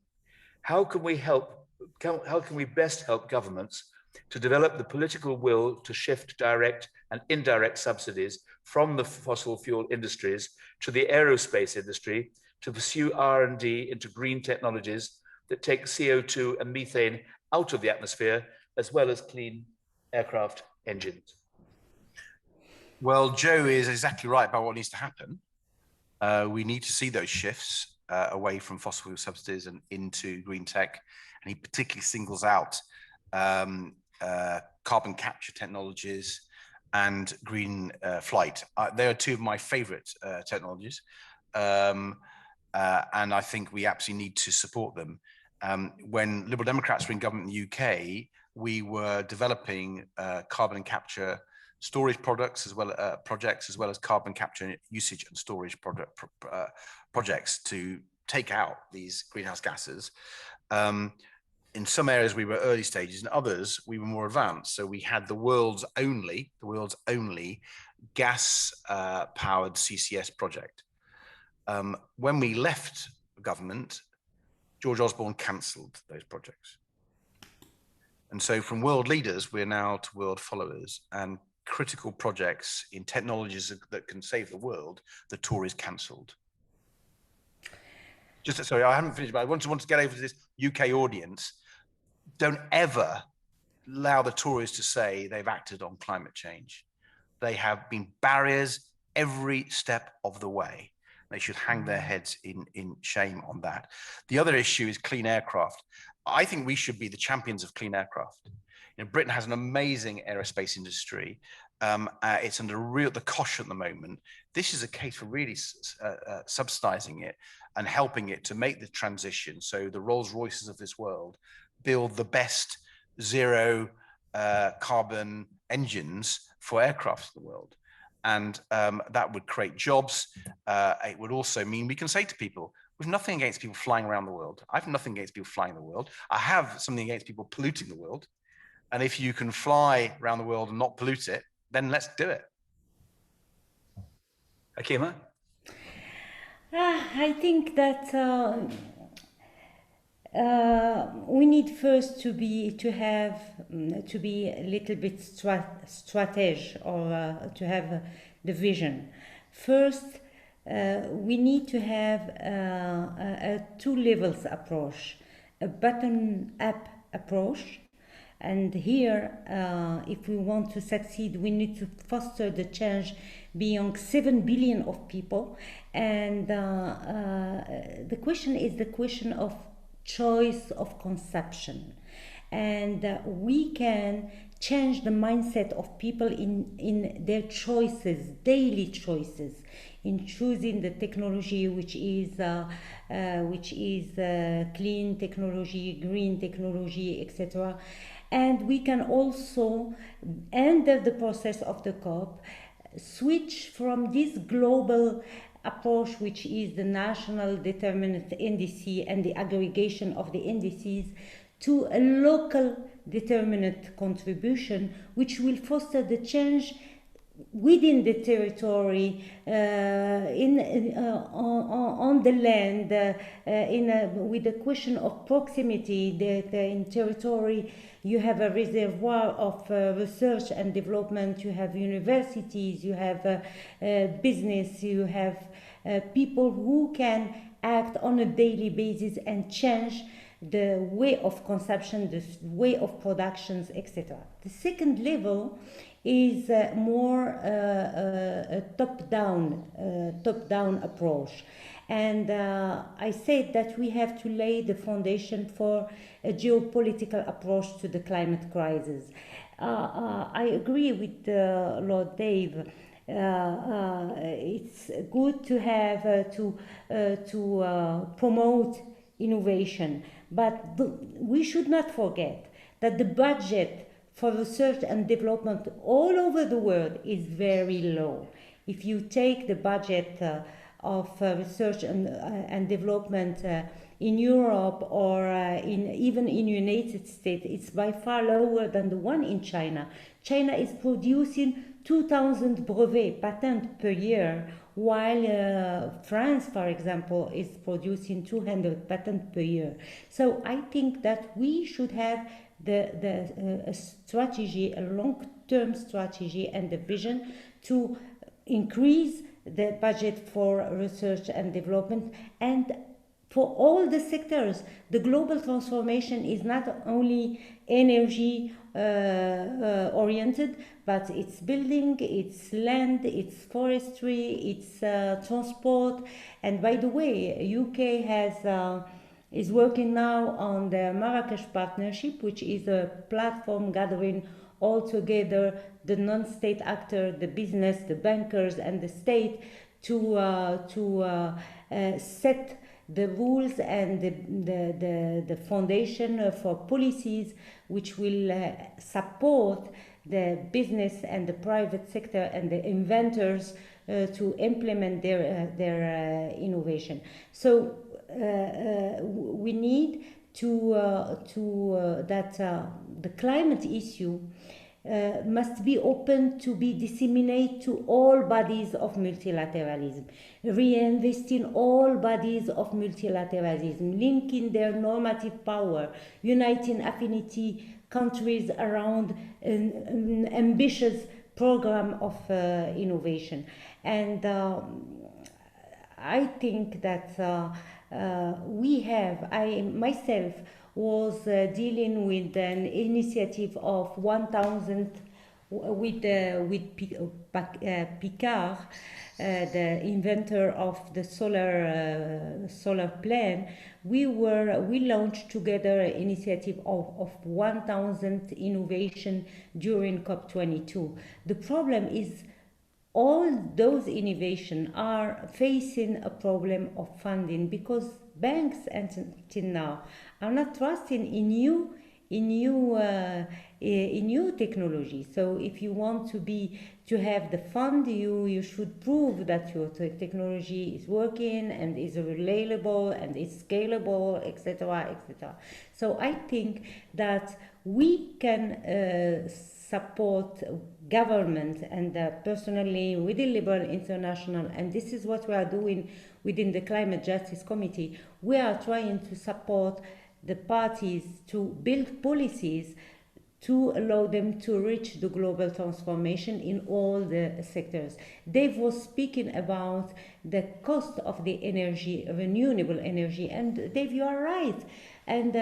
How can we best help governments to develop the political will to shift direct and indirect subsidies from the fossil fuel industries to the aerospace industry to pursue R&D into green technologies that take CO2 and methane out of the atmosphere, as well as clean aircraft engines? Well, Joe is exactly right about what needs to happen. We need to see those shifts away from fossil fuel subsidies and into green tech. And he particularly singles out carbon capture technologies and green flight. They are two of my favorite technologies. And I think we absolutely need to support them. When Liberal Democrats were in government in the UK, we were developing carbon capture storage products as well projects, as well as carbon capture usage and storage projects to take out these greenhouse gases. In some areas we were early stages, in others we were more advanced. So we had the world's only gas powered CCS project. When we left government, George Osborne cancelled those projects. And so from world leaders, we're now to world followers, and critical projects in technologies that can save the world, the Tories cancelled. Sorry, I haven't finished, but I want to get over to this UK audience. Don't ever allow the Tories to say they've acted on climate change. They have been barriers every step of the way. They should hang their heads in shame on that. The other issue is clean aircraft. I think we should be the champions of clean aircraft. You know, Britain has an amazing aerospace industry. It's under the cosh at the moment. This is a case for really subsidizing it and helping it to make the transition. So the Rolls Royces of this world build the best zero carbon engines for aircraft in the world. And that would create jobs. It would also mean we can say to people, we have nothing against people flying around the world. I have nothing against people flying the world. I have something against people polluting the world. And if you can fly around the world and not pollute it, then let's do it. Hakima? I think that we need first to be a little bit strategic, or to have the vision. First, we need to have a two levels approach, a bottom up approach. And here, if we want to succeed, we need to foster the change beyond 7 billion of people. And the question is the question of choice of consumption. And we can change the mindset of people in their choices, daily choices, in choosing the technology which is clean technology, green technology, etc. And we can also, under the process of the COP, switch from this global approach, which is the national determinant indice and the aggregation of the indices, to a local determinant contribution, which will foster the change within the territory, on the land, with the question of proximity. That in territory you have a reservoir of research and development, you have universities, you have business, you have people who can act on a daily basis and change the way of consumption, the way of productions, etc. The second level is more a top-down approach. And I said that we have to lay the foundation for a geopolitical approach to the climate crisis. I agree with Lord Dave. It's good to have to promote innovation, but we should not forget that the budget for research and development all over the world is very low. If you take the budget of research and development in Europe or even in United States, it's by far lower than the one in China. China is producing 2,000 brevet patents per year, while France, for example, is producing 200 patents per year. So I think that we should have a strategy, a long-term strategy and a vision to increase the budget for research and development. And for all the sectors, the global transformation is not only energy oriented, but it's building, it's land, it's forestry, it's transport. And by the way, UK is working now on the Marrakesh Partnership, which is a platform gathering all together the non-state actors, the business, the bankers, and the state to set the rules and the foundation for policies which will support the business and the private sector and the inventors to implement their innovation. So we need that the climate issue must be open to be disseminated to all bodies of multilateralism, reinvesting all bodies of multilateralism, linking their normative power, uniting affinity countries around an ambitious program of innovation. And I think that I myself was dealing with an initiative of 1,000 with Picard, the inventor of the solar plan. We launched together an initiative of 1,000 innovation during COP22. The problem is all those innovations are facing a problem of funding because banks until now are not trusting in new technology. So if you want to have the fund, you should prove that your technology is working and is reliable and is scalable, etc., etc. So I think that we can support government, and personally within Liberal International, and this is what we are doing within the Climate Justice Committee. We are trying to support the parties to build policies to allow them to reach the global transformation in all the sectors. Dave was speaking about the cost of the energy, renewable energy, and Dave, you are right. And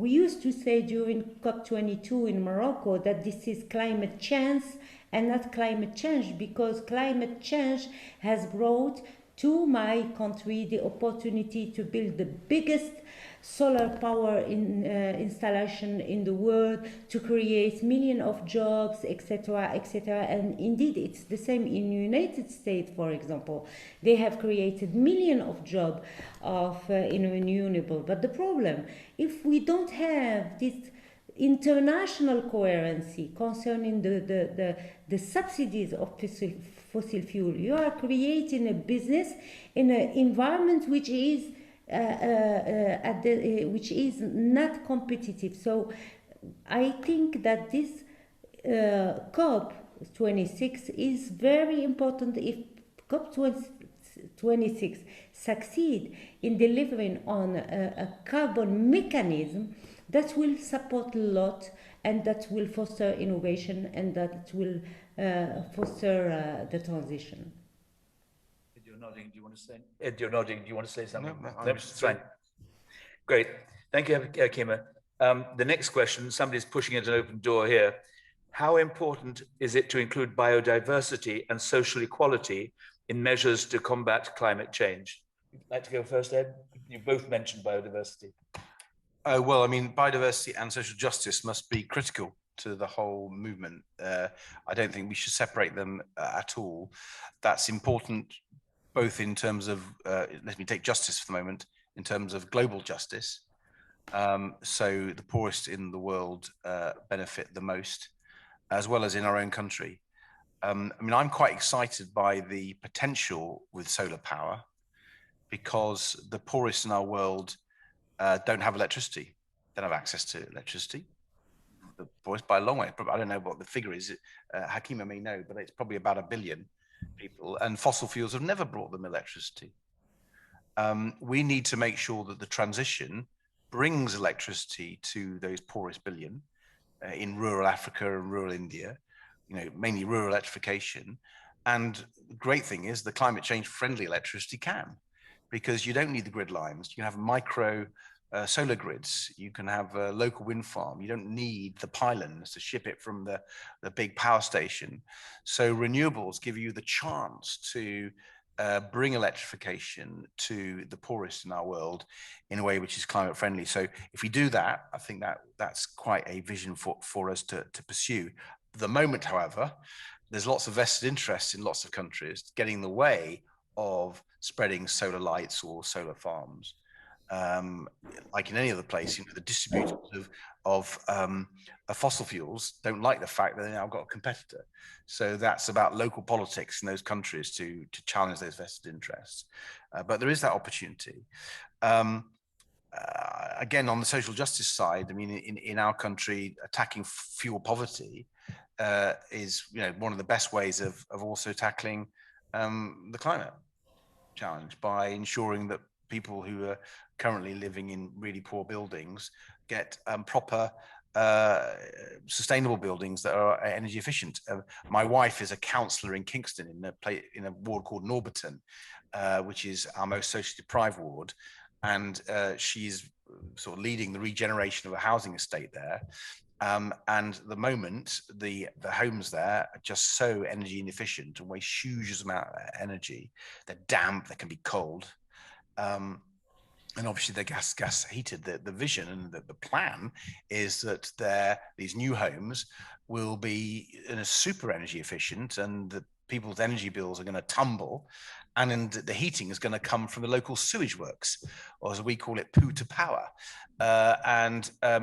we used to say during COP22 in Morocco that this is climate change and not climate change, because climate change has brought to my country the opportunity to build the biggest solar power installation in the world, to create millions of jobs, etc., etc. And indeed, it's the same in the United States, for example. They have created millions of jobs in renewable. But the problem, if we don't have this international coherency concerning the subsidies of fossil fuel, you are creating a business in an environment which is which is not competitive. So I think that this COP26 is very important. If COP26 succeed in delivering on a carbon mechanism, that will support a lot, and that will foster innovation, and that will foster the transition. You're nodding. Do you want to say? Ed, you're nodding. Do you want to say something? No, It's fine. Great. Thank you, Hakima. The next question, somebody's pushing at an open door here. How important is it to include biodiversity and social equality in measures to combat climate change? Would you like to go first, Ed? You both mentioned biodiversity. Oh, well, I mean, biodiversity and social justice must be critical to the whole movement. I don't think we should separate them at all. That's important both in terms of, let me take justice for the moment, in terms of global justice. So the poorest in the world benefit the most, as well as in our own country. I mean, I'm quite excited by the potential with solar power, because the poorest in our world don't have electricity. They don't have access to electricity. The poorest by a long way. I don't know what the figure is. Hakima may know, but it's probably about 1 billion people, and fossil fuels have never brought them electricity. We need to make sure that the transition brings electricity to those poorest billion in rural Africa and rural India, mainly rural electrification. And the great thing is the climate change friendly electricity can, because you don't need the grid lines. You have micro solar grids. You can have a local wind farm. You don't need the pylons to ship it from the big power station. So renewables give you the chance to bring electrification to the poorest in our world in a way which is climate friendly. So if we do that, I think that's quite a vision for us to pursue. At the moment, however, there's lots of vested interests in lots of countries getting in the way of spreading solar lights or solar farms. Like in any other place, the distributors of fossil fuels don't like the fact that they've now got a competitor. So that's about local politics in those countries to challenge those vested interests. But there is that opportunity. Again, on the social justice side, I mean, in our country, attacking fuel poverty is one of the best ways of also tackling the climate challenge, by ensuring that people who are currently living in really poor buildings get proper sustainable buildings that are energy efficient. My wife is a councillor in Kingston in a ward called Norberton, which is our most socially deprived ward, and she's sort of leading the regeneration of a housing estate there. And at the moment, the homes there are just so energy inefficient and waste huge amount of energy. They're damp, they can be cold. And obviously they're gas heated. The vision and the plan is that these new homes will be super energy efficient, and the people's energy bills are going to tumble, and the heating is going to come from the local sewage works, or as we call it, poo to power.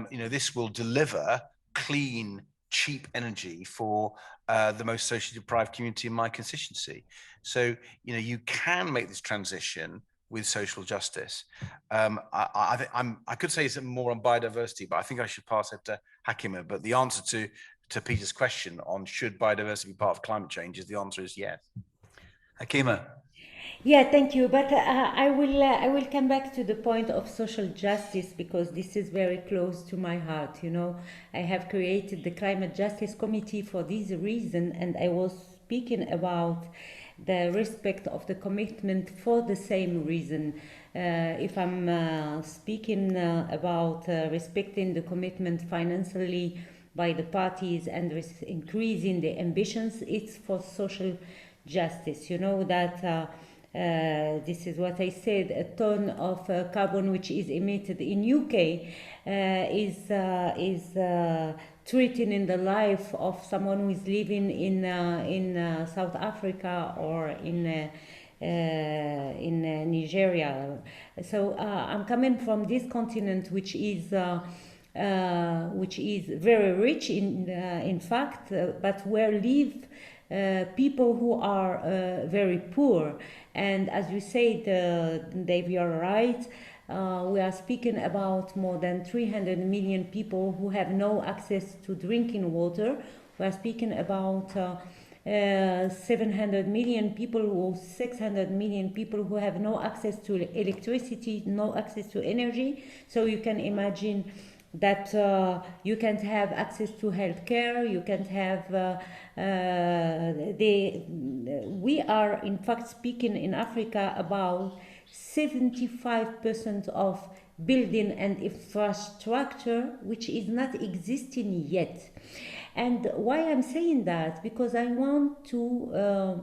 This will deliver clean, cheap energy for the most socially deprived community in my constituency. So you can make this transition with social justice. I could say it's more on biodiversity, but I think I should pass it to Hakima, but the answer to Peter's question on should biodiversity be part of climate change is the answer is yes. Hakima. Yeah, thank you. But I will come back to the point of social justice because this is very close to my heart. You know, I have created the Climate Justice Committee for this reason, and I was speaking about the respect of the commitment for the same reason. If I'm speaking about respecting the commitment financially by the parties and increasing the ambitions, it's for social justice. You know that this is what I said, a ton of carbon which is emitted in UK is threatening the life of someone who is living in South Africa or in Nigeria. So I'm coming from this continent which is very rich in fact, but where live people who are very poor. And as you said, Dave, you're right. We are speaking about more than 300 million people who have no access to drinking water. We are speaking about 700 million people or 600 million people who have no access to electricity, no access to energy. So you can imagine that you can't have access to healthcare, you can't have we are in fact speaking in Africa about 75% of building and infrastructure which is not existing yet. And why I'm saying that, because I want to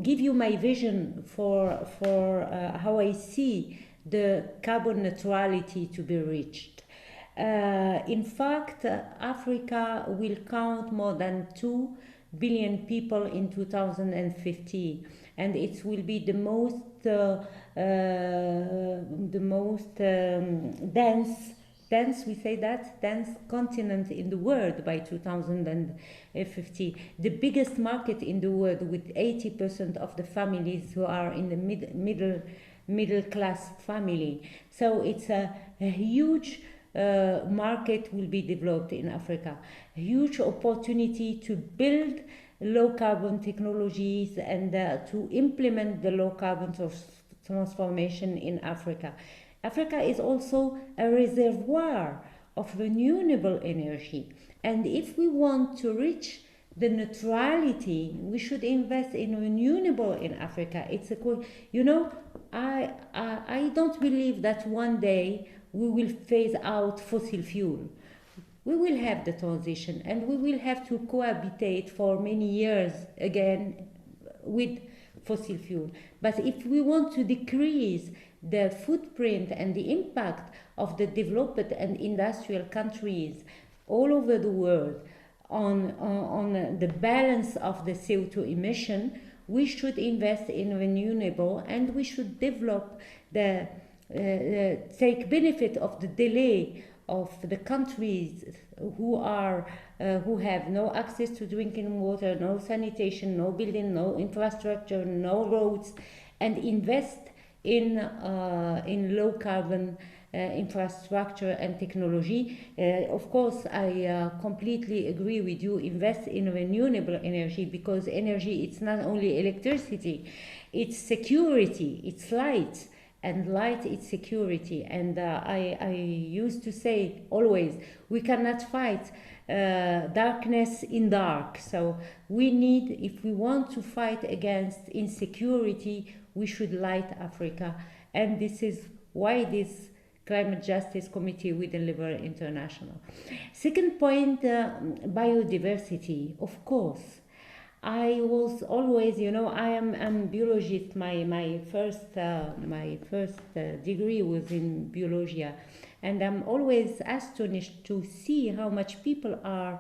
give you my vision for how I see the carbon neutrality to be reached. In fact, Africa will count more than 2 billion people in 2050, and it will be the most dense, we say that, dense continent in the world by 2050. The biggest market in the world, with 80% of the families who are in the middle class family. So it's a huge market will be developed in Africa. A huge opportunity to build low carbon technologies and to implement the low carbon transformation in Africa. Africa is also a reservoir of renewable energy. And if we want to reach the neutrality, we should invest in renewable in Africa. It's a, you know, I don't believe that one day we will phase out fossil fuel. We will have the transition and we will have to cohabitate for many years again with fossil fuel. But if we want to decrease the footprint and the impact of the developed and industrial countries all over the world on the balance of the CO2 emission, we should invest in renewable and we should develop the take benefit of the delay of the countries who have no access to drinking water, no sanitation, no building, no infrastructure, no roads, and invest in low carbon infrastructure and technology. Of course, I completely agree with you. Invest in renewable energy, because energy, it's not only electricity, it's security, it's light. And light is security. And I used to say always, we cannot fight darkness in dark. So we need, if we want to fight against insecurity, we should light Africa. And this is why this Climate Justice Committee will deliver international. Second point, biodiversity, of course. I was always, you know, I'm biologist. My first degree was in biology, and I'm always astonished to see how much people are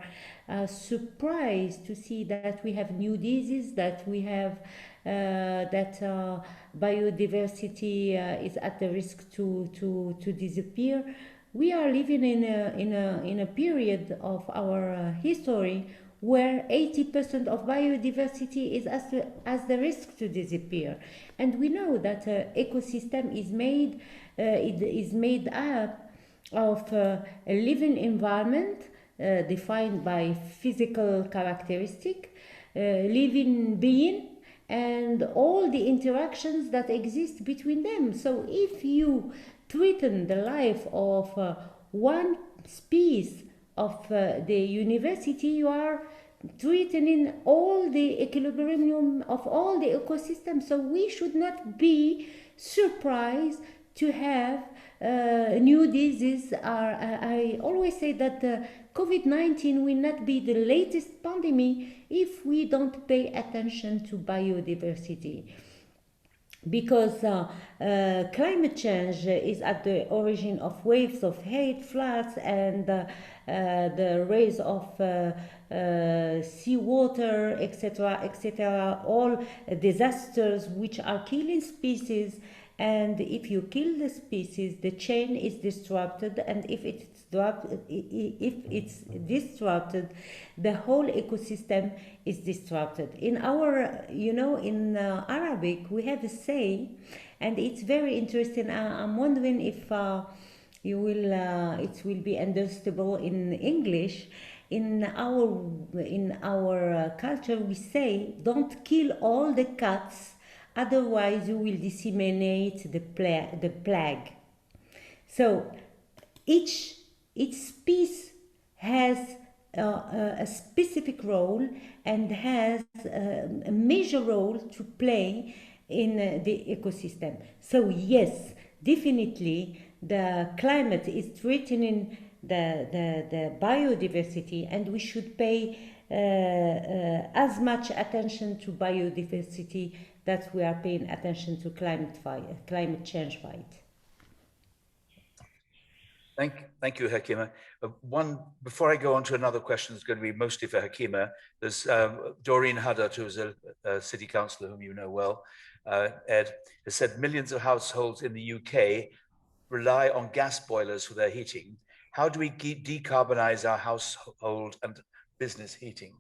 surprised to see that we have new diseases, that we have biodiversity is at the risk to disappear. We are living in a period of our history where 80% of biodiversity is as the risk to disappear. And we know that ecosystem is made up of a living environment defined by physical characteristic, living being, and all the interactions that exist between them. So if you threaten the life of one species of the university, you are threatening all the equilibrium of all the ecosystem. So we should not be surprised to have new diseases. I always say that COVID-19 will not be the latest pandemic if we don't pay attention to biodiversity, because climate change is at the origin of waves of hate, floods, and the rise of seawater, etc., etc., all disasters which are killing species. And if you kill the species, the chain is disrupted, and if it's disrupted, the whole ecosystem is disrupted. In our, in Arabic, we have a saying, and it's very interesting. I'm wondering if it will be understandable in English. In our culture, we say, "Don't kill all the cats, otherwise you will disseminate the plague." So each species has a specific role and has a major role to play in the ecosystem. So yes, definitely the climate is threatening the biodiversity, and we should pay as much attention to biodiversity that we are paying attention to climate change fight. Thank you, Hakima. Before I go on to another question that's going to be mostly for Hakima, there's Doreen Haddad, who's a city councillor whom you know well, Ed, has said millions of households in the UK rely on gas boilers for their heating. How do we decarbonize our household and business heating?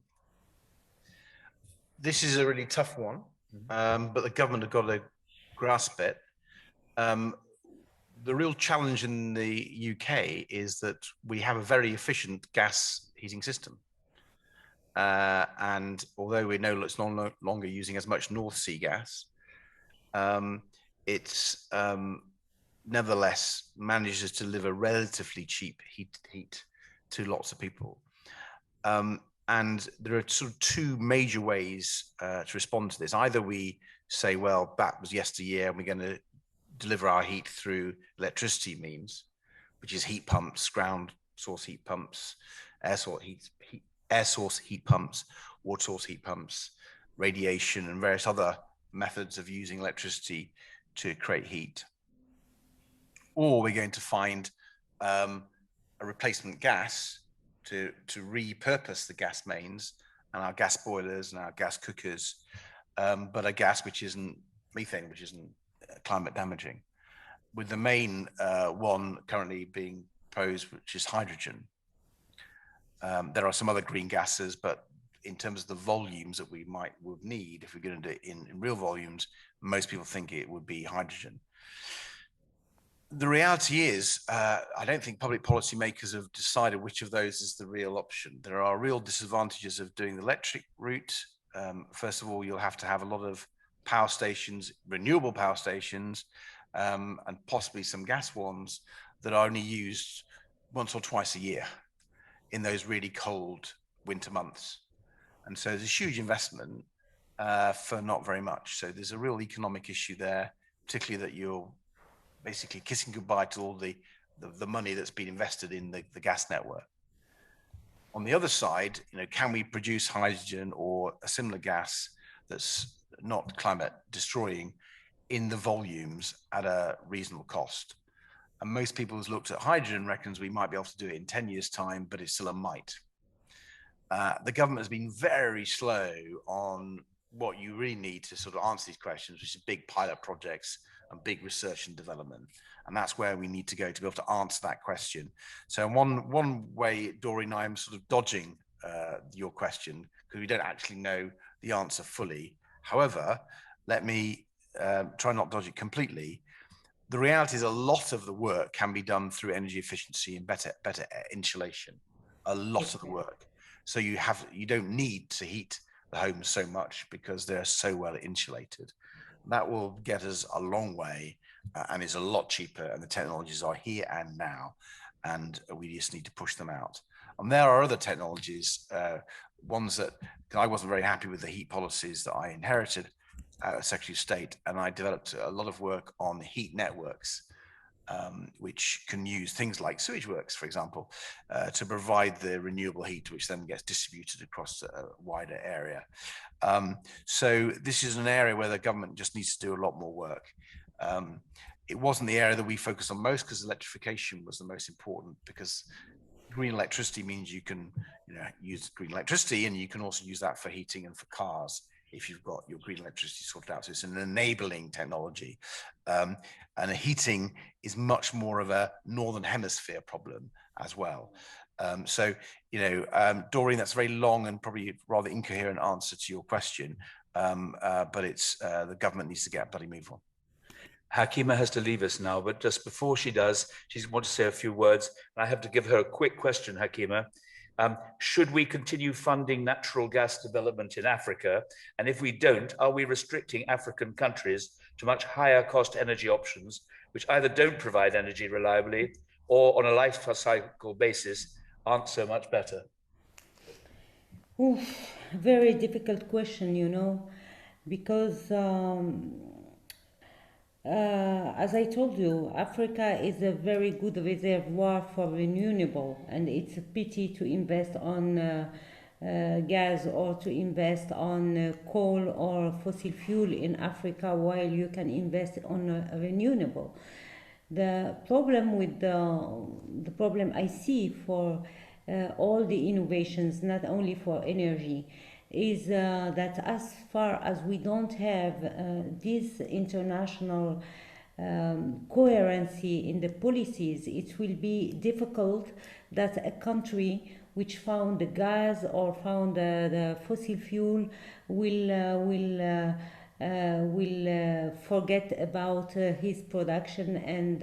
This is a really tough one, but the government have got to grasp it. The real challenge in the UK is that we have a very efficient gas heating system. And although we know it's no longer using as much North Sea gas, it's nevertheless manages to deliver relatively cheap heat to lots of people. And there are sort of two major ways to respond to this. Either we say, well, that was yesteryear, and we're going to deliver our heat through electricity means, which is heat pumps, ground source heat pumps, air source heat pumps, water source heat pumps, radiation, and various other methods of using electricity to create heat. Or we're going to find a replacement gas to repurpose the gas mains and our gas boilers and our gas cookers, but a gas which isn't methane, which isn't climate damaging, with the main one currently being proposed, which is hydrogen. There are some other green gases, but in terms of the volumes that we would need, if we're going to do it in real volumes, most people think it would be hydrogen. The reality is, I don't think public policy makers have decided which of those is the real option. There are real disadvantages of doing the electric route. First of all, you'll have to have a lot of power stations, renewable power stations, and possibly some gas ones that are only used once or twice a year in those really cold winter months. And so there's a huge investment for not very much. So there's a real economic issue there, particularly that you're basically kissing goodbye to all the money that's been invested in the gas network. On the other side, can we produce hydrogen or a similar gas that's not climate destroying in the volumes at a reasonable cost? And most people who's looked at hydrogen reckons we might be able to do it in 10 years time, but it's still a might. The government has been very slow on what you really need to sort of answer these questions, which is big pilot projects and big research and development. And that's where we need to go to be able to answer that question. So one way, Doreen, I'm sort of dodging your question because we don't actually know the answer fully. However, let me try not dodge it completely. the reality is a lot of the work can be done through energy efficiency and better insulation. A lot of the work. So you don't need to heat the homes so much because they're so well insulated. That will get us a long way and is a lot cheaper, and the technologies are here and now, and we just need to push them out. And there are other technologies, ones that I wasn't very happy with the heat policies that I inherited as Secretary of State, and I developed a lot of work on heat networks, which can use things like sewage works, for example, to provide the renewable heat, which then gets distributed across a wider area. So this is an area where the government just needs to do a lot more work. It wasn't the area that we focused on most because electrification was the most important, because green electricity means you can use green electricity, and you can also use that for heating and for cars if you've got your green electricity sorted out. So it's an enabling technology. And heating is much more of a Northern Hemisphere problem as well. Doreen, that's a very long and probably rather incoherent answer to your question, but it's the government needs to get a bloody move on. Hakima has to leave us now, but just before she does, she wants to say a few words. I have to give her a quick question, Hakima. Should we continue funding natural gas development in Africa? And if we don't, are we restricting African countries to much higher cost energy options, which either don't provide energy reliably or on a life cycle basis aren't so much better? Oof, very difficult question, because as I told you, Africa is a very good reservoir for renewable, and it's a pity to invest on gas or to invest on coal or fossil fuel in Africa while you can invest on renewable. The problem with the problem I see for all the innovations, not only for energy, is that as far as we don't have this international coherency in the policies, it will be difficult that a country which found the gas or found the fossil fuel will forget about his production, and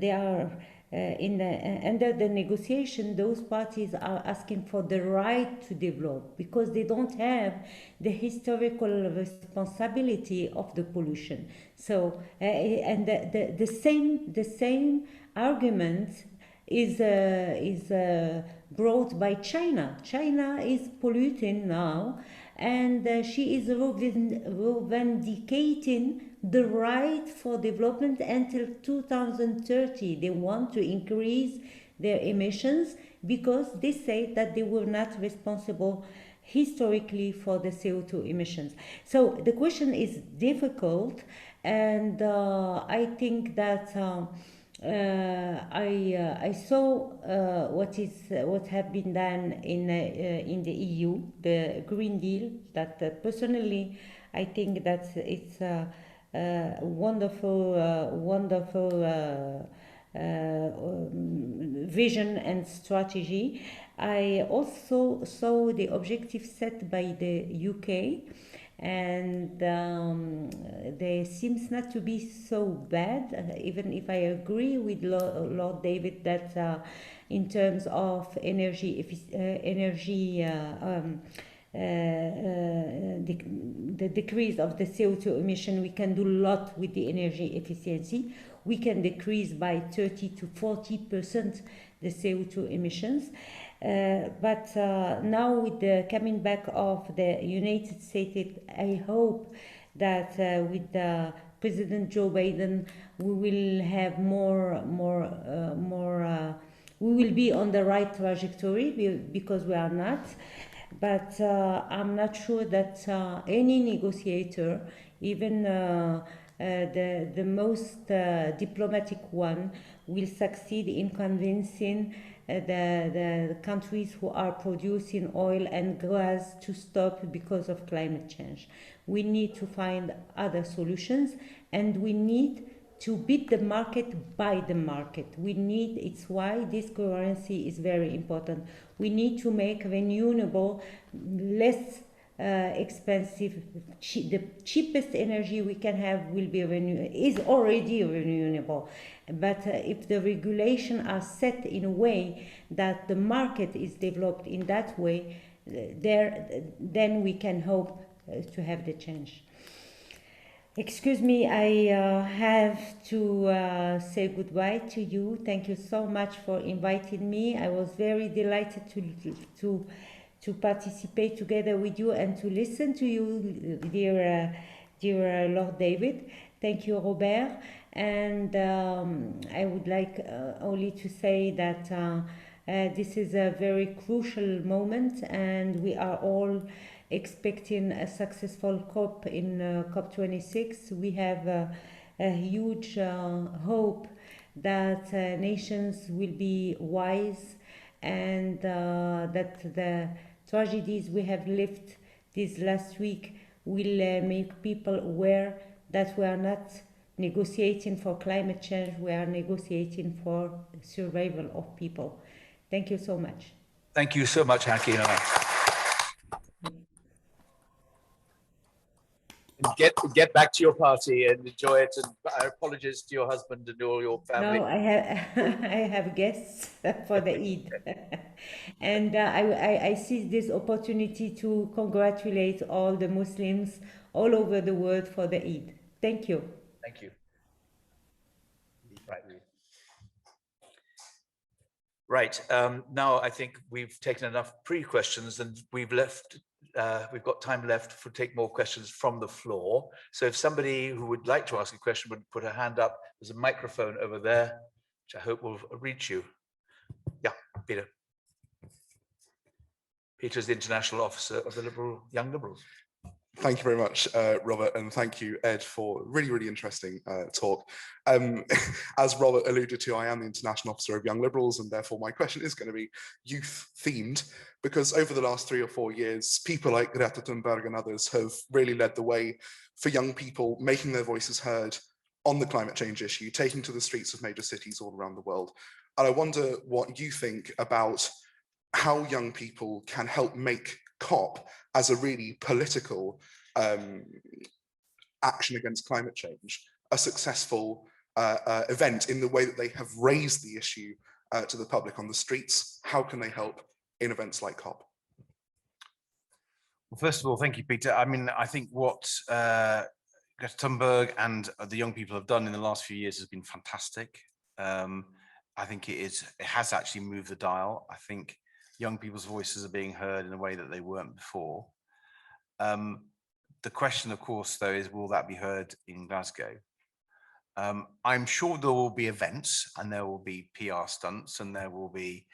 they are under the negotiation, those parties are asking for the right to develop because they don't have the historical responsibility of the pollution. So, and the same argument is brought by China. China is polluting now, and she is revendicating the right for development until 2030. They want to increase their emissions because they say that they were not responsible historically for the CO2 emissions. So the question is difficult, and I think that I saw what have been done in the EU, the Green Deal. That personally, I think that it's wonderful vision and strategy. I also saw the objective set by the UK, and they seems not to be so bad, even if I agree with Lord David that in terms of the decrease of the CO2 emission, we can do a lot with the energy efficiency. We can decrease by 30 to 40% the CO2 emissions. But now with the coming back of the United States, I hope that with President Joe Biden, we will have we will be on the right trajectory, because we are not. But I'm not sure that any negotiator, even the most diplomatic one, will succeed in convincing the countries who are producing oil and gas to stop because of climate change. We need to find other solutions, and we need to beat the market by the market. It's why this coherency is very important. We need to make renewable less expensive, the cheapest energy we can have will be is already renewable. But if the regulations are set in a way that the market is developed in that way, then we can hope to have the change. Excuse me, I have to say goodbye to you. Thank you so much for inviting me. I was very delighted to participate together with you and to listen to you, dear Lord David. Thank you, Robert. And I would like only to say that this is a very crucial moment, and we are all expecting a successful COP in COP26. We have a huge hope that nations will be wise, and that the tragedies we have lived this last week will make people aware that we are not negotiating for climate change, we are negotiating for survival of people. Thank you so much. Thank you so much, Hakima. Get back to your party and enjoy it. And our apologies to your husband and all your family. No, I have guests for the Eid, and I see this opportunity to congratulate all the Muslims all over the world for the Eid. Thank you. Thank you. Right. Right. Now I think we've taken enough pre-questions, and we've got time left to take more questions from the floor. So if somebody who would like to ask a question would put a hand up, there's a microphone over there, which I hope will reach you. Yeah, Peter. Peter's the International Officer of the Young Liberals. Thank you very much, Robert, and thank you, Ed, for a really, really interesting talk. As Robert alluded to, I am the International Officer of Young Liberals, and therefore my question is going to be youth-themed, because over the last 3 or 4 years, people like Greta Thunberg and others have really led the way for young people making their voices heard on the climate change issue, taking to the streets of major cities all around the world. And I wonder what you think about how young people can help make COP as a really political action against climate change a successful event in the way that they have raised the issue to the public on the streets. How can they help in events like COP? Well, first of all, thank you, Peter. I mean, I think what Greta Thunberg and the young people have done in the last few years has been fantastic. I think it has actually moved the dial. I think young people's voices are being heard in a way that they weren't before. The question, of course, though, is will that be heard in Glasgow? I'm sure there will be events, and there will be PR stunts, and there will be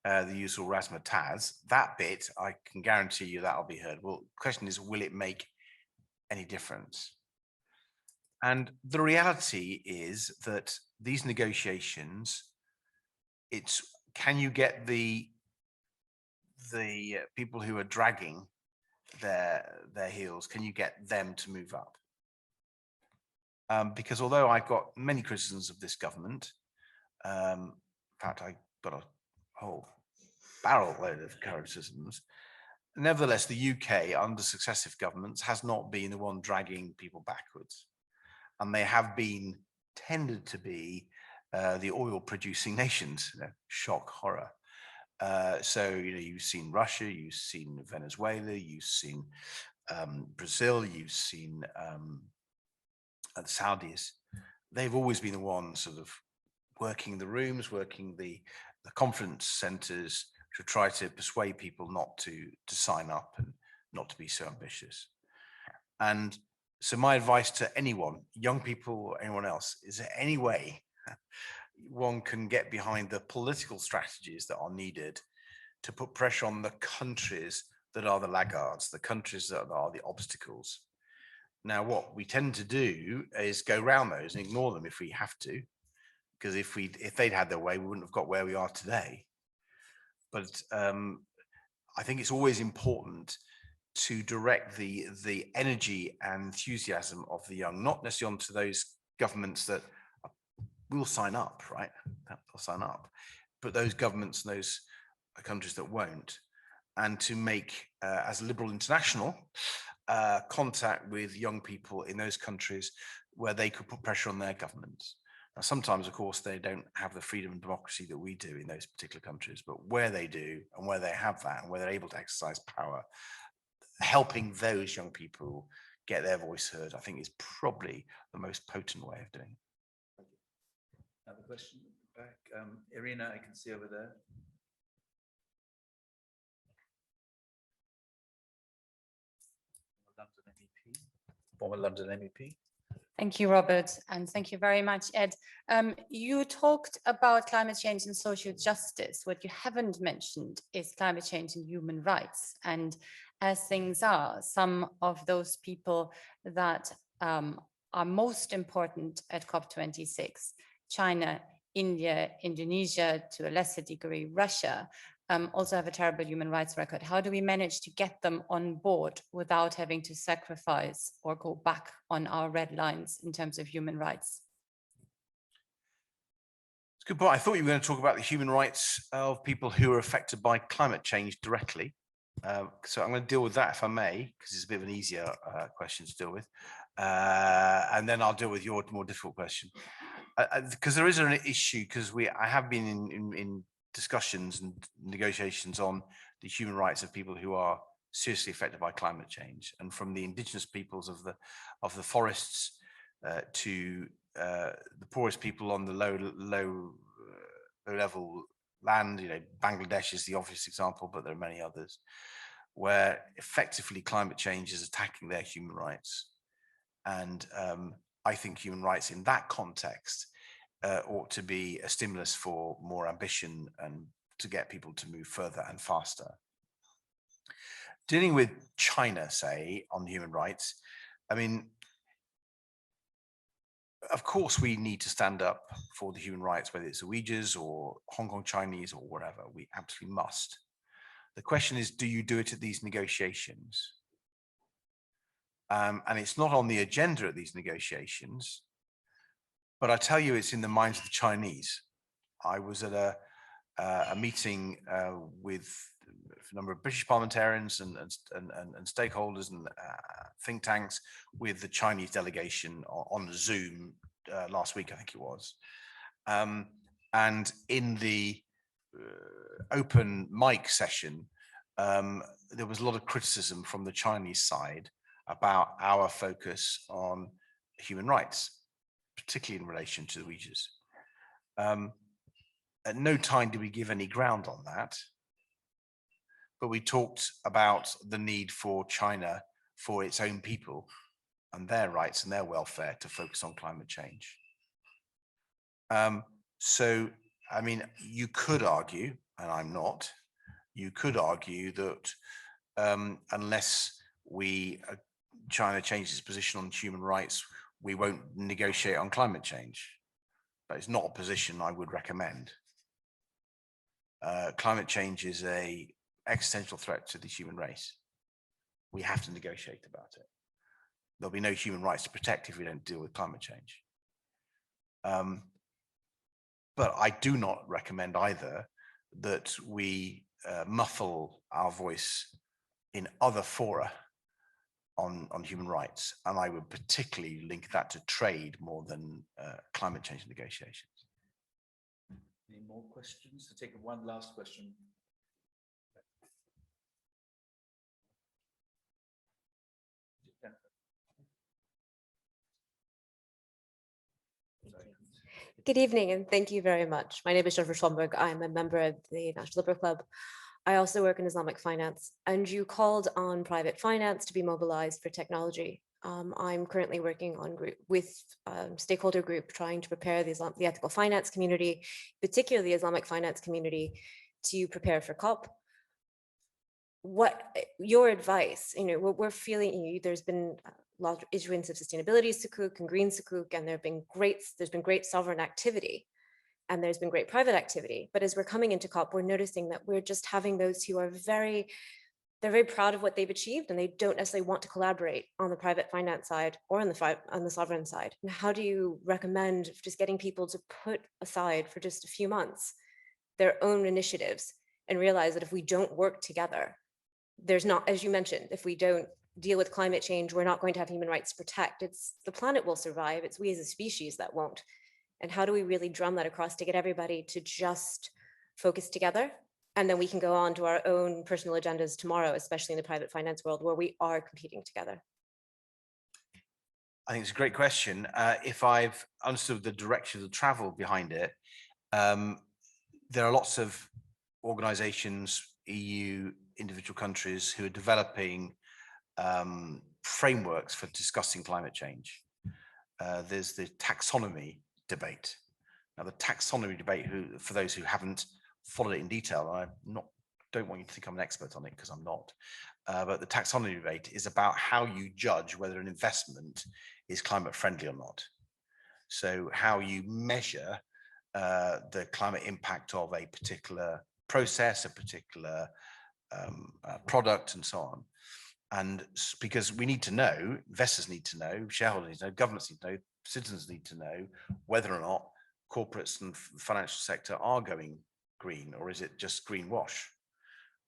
the usual razzmatazz. That bit, I can guarantee you that'll be heard. Well, the question is, will it make any difference? And the reality is that these negotiations, can you get the people who are dragging their heels, can you get them to move up? Because although I've got many criticisms of this government, in fact, I got a whole barrel load of criticisms, nevertheless, the UK under successive governments has not been the one dragging people backwards. And they have been tended to be the oil producing nations, shock, horror. So, you've seen Russia, you've seen Venezuela, you've seen Brazil, you've seen the Saudis. They've always been the ones sort of working the rooms, working the conference centers to try to persuade people not to sign up and not to be so ambitious. And so my advice to anyone, young people or anyone else, is there any way one can get behind the political strategies that are needed to put pressure on the countries that are the laggards, the countries that are the obstacles. Now, what we tend to do is go around those and ignore them if we have to, because if they'd had their way, we wouldn't have got where we are today. But I think it's always important to direct the energy and enthusiasm of the young, not necessarily onto those governments that will sign up, right? They'll sign up, but those governments and those countries that won't, and to make, as a Liberal International, contact with young people in those countries where they could put pressure on their governments. Now, sometimes, of course, they don't have the freedom and democracy that we do in those particular countries, but where they do and where they have that and where they're able to exercise power, helping those young people get their voice heard, I think is probably the most potent way of doing it. Another question back. Irina, I can see over there. London MEP. Former London MEP. Thank you, Robert, and thank you very much, Ed. You talked about climate change and social justice. What you haven't mentioned is climate change and human rights. And as things are, some of those people that are most important at COP26, China, India, Indonesia, to a lesser degree, Russia, also have a terrible human rights record. How do we manage to get them on board without having to sacrifice or go back on our red lines in terms of human rights? It's a good point. I thought you were going to talk about the human rights of people who are affected by climate change directly. So I'm going to deal with that if I may, because it's a bit of an easier question to deal with. And then I'll deal with your more difficult question. Because there is an issue, because I have been in discussions and negotiations on the human rights of people who are seriously affected by climate change, and from the indigenous peoples of the forests to the poorest people on the low level land. You know, Bangladesh is the obvious example, but there are many others where effectively climate change is attacking their human rights. And I think human rights in that context ought to be a stimulus for more ambition and to get people to move further and faster. Dealing with China, say, on human rights, I mean, of course, we need to stand up for the human rights, whether it's the Uyghurs or Hong Kong Chinese or whatever. We absolutely must. The question is, do you do it at these negotiations? And it's not on the agenda at these negotiations, but I tell you, it's in the minds of the Chinese. I was at a meeting with a number of British parliamentarians and stakeholders and think tanks with the Chinese delegation on Zoom last week, I think it was. And in the open mic session, there was a lot of criticism from the Chinese side about our focus on human rights, particularly in relation to the Uyghurs. At no time did we give any ground on that, but we talked about the need for China, for its own people and their rights and their welfare, to focus on climate change. So, I mean, you could argue, and I'm not, you could argue that unless China changes its position on human rights, we won't negotiate on climate change. But it's not a position I would recommend. Climate change is an existential threat to the human race. We have to negotiate about it. There'll be no human rights to protect if we don't deal with climate change. But I do not recommend either that we muffle our voice in other fora on human rights. And I would particularly link that to trade more than climate change negotiations. Any more questions? To take one last question. Good evening, and thank you very much. My name is Jennifer Schomburg. I'm a member of the National Liberal Club. I also work in Islamic finance, and you called on private finance to be mobilized for technology. I'm currently working on with stakeholder group trying to prepare the ethical finance community, particularly the Islamic finance community, to prepare for COP. What your advice? You know, what we're feeling. There's been a lot of issuance of sustainability sukuk and green sukuk, and there's been great sovereign activity, and there's been great private activity. But as we're coming into COP, we're noticing that we're just having those who are they're very proud of what they've achieved, and they don't necessarily want to collaborate on the private finance side or on the sovereign side. And how do you recommend just getting people to put aside for just a few months their own initiatives and realize that if we don't work together, there's not, as you mentioned, if we don't deal with climate change, we're not going to have human rights to protect. It's the planet will survive. It's we as a species that won't. And how do we really drum that across to get everybody to just focus together? And then we can go on to our own personal agendas tomorrow, especially in the private finance world where we are competing together. I think it's a great question. If I've understood the direction of the travel behind it, there are lots of organizations, EU, individual countries who are developing frameworks for discussing climate change. There's the taxonomy debate. Now, the taxonomy debate, for those who haven't followed it in detail, I don't want you to think I'm an expert on it because I'm not. But the taxonomy debate is about how you judge whether an investment is climate friendly or not. So how you measure the climate impact of a particular process, a particular product, and so on. And because we need to know, investors need to know, shareholders need to know, governments need to know, citizens need to know whether or not corporates and financial sector are going green, or is it just greenwash?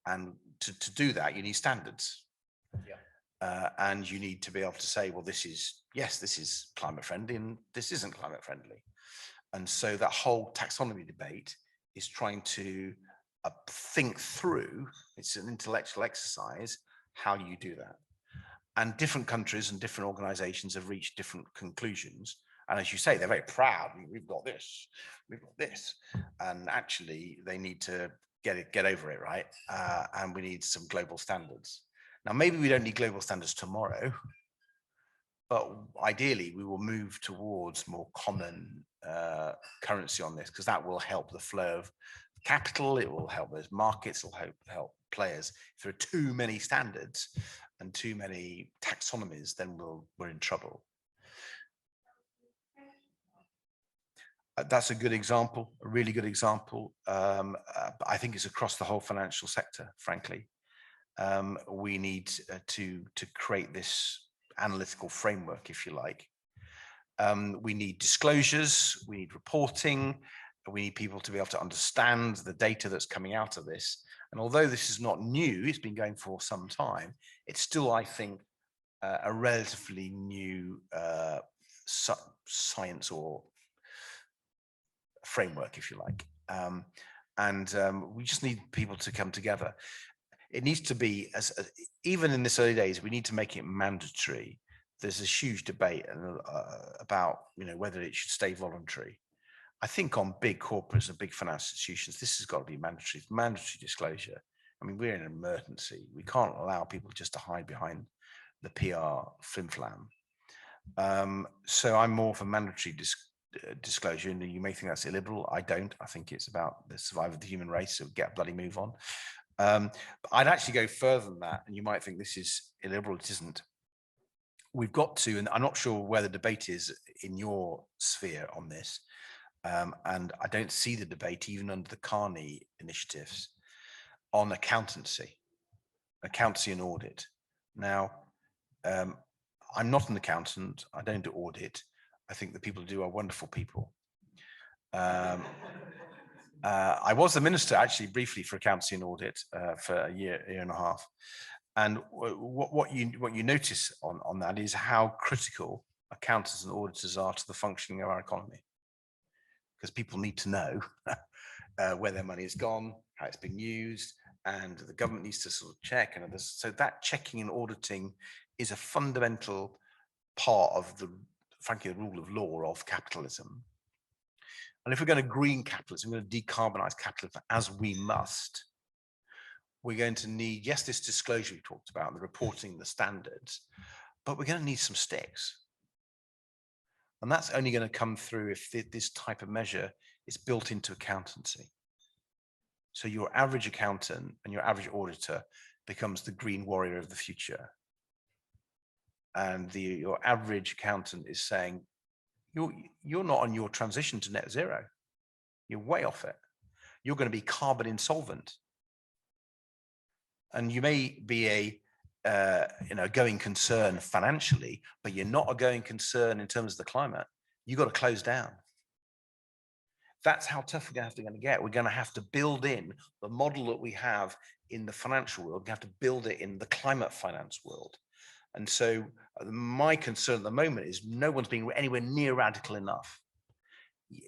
And to do that, you need standards. Yeah. And you need to be able to say, well, this is climate friendly and this isn't climate friendly. And so that whole taxonomy debate is trying to think through, it's an intellectual exercise, how you do that. And different countries and different organizations have reached different conclusions. And as you say, they're very proud. We've got this, and actually they need to get over it, right? And we need some global standards. Now, maybe we don't need global standards tomorrow, but ideally we will move towards more common currency on this, because that will help the flow of capital. It will help those markets. It will help players. If there are too many standards and too many taxonomies, then we're in trouble. That's a good example, a really good example. I think it's across the whole financial sector, frankly. We need to create this analytical framework, if you like. We need disclosures, we need reporting, we need people to be able to understand the data that's coming out of this. And although this is not new, it's been going for some time, it's still, I think, a relatively new science or framework, if you like. We just need people to come together. It needs to be, even in this early days, we need to make it mandatory. There's a huge debate about whether it should stay voluntary. I think on big corporates and big financial institutions, this has got to be mandatory disclosure. I mean, we're in an emergency. We can't allow people just to hide behind the PR flim-flam. So I'm more for mandatory disclosure, and you may think that's illiberal. I don't. I think it's about the survival of the human race, so get a bloody move on. But I'd actually go further than that, and you might think this is illiberal. It isn't. We've got to, and I'm not sure where the debate is in your sphere on this, and I don't see the debate even under the Carney initiatives on accountancy and audit. Now, I'm not an accountant. I don't do audit. I think the people who do are wonderful people. I was the minister actually briefly for accountancy and audit for a year and a half. And what you notice on that is how critical accountants and auditors are to the functioning of our economy. Because people need to know where their money has gone, how it's been used, and the government needs to sort of check and others. So that checking and auditing is a fundamental part of frankly, the rule of law of capitalism. And if we're going to green capitalism, we're going to decarbonize capitalism as we must, we're going to need, yes, this disclosure we talked about, the reporting, the standards, but we're going to need some sticks. And that's only going to come through if this type of measure is built into accountancy. So your average accountant and your average auditor becomes the green warrior of the future. And your average accountant is saying, you're not on your transition to net zero. You're way off it. You're going to be carbon insolvent. And you may be a going concern financially, but you're not a going concern in terms of the climate. You've got to close down. That's how tough we're going to get. We're going to have to build in the model that we have in the financial world, we have to build it in the climate finance world. And so my concern at the moment is no one's being anywhere near radical enough.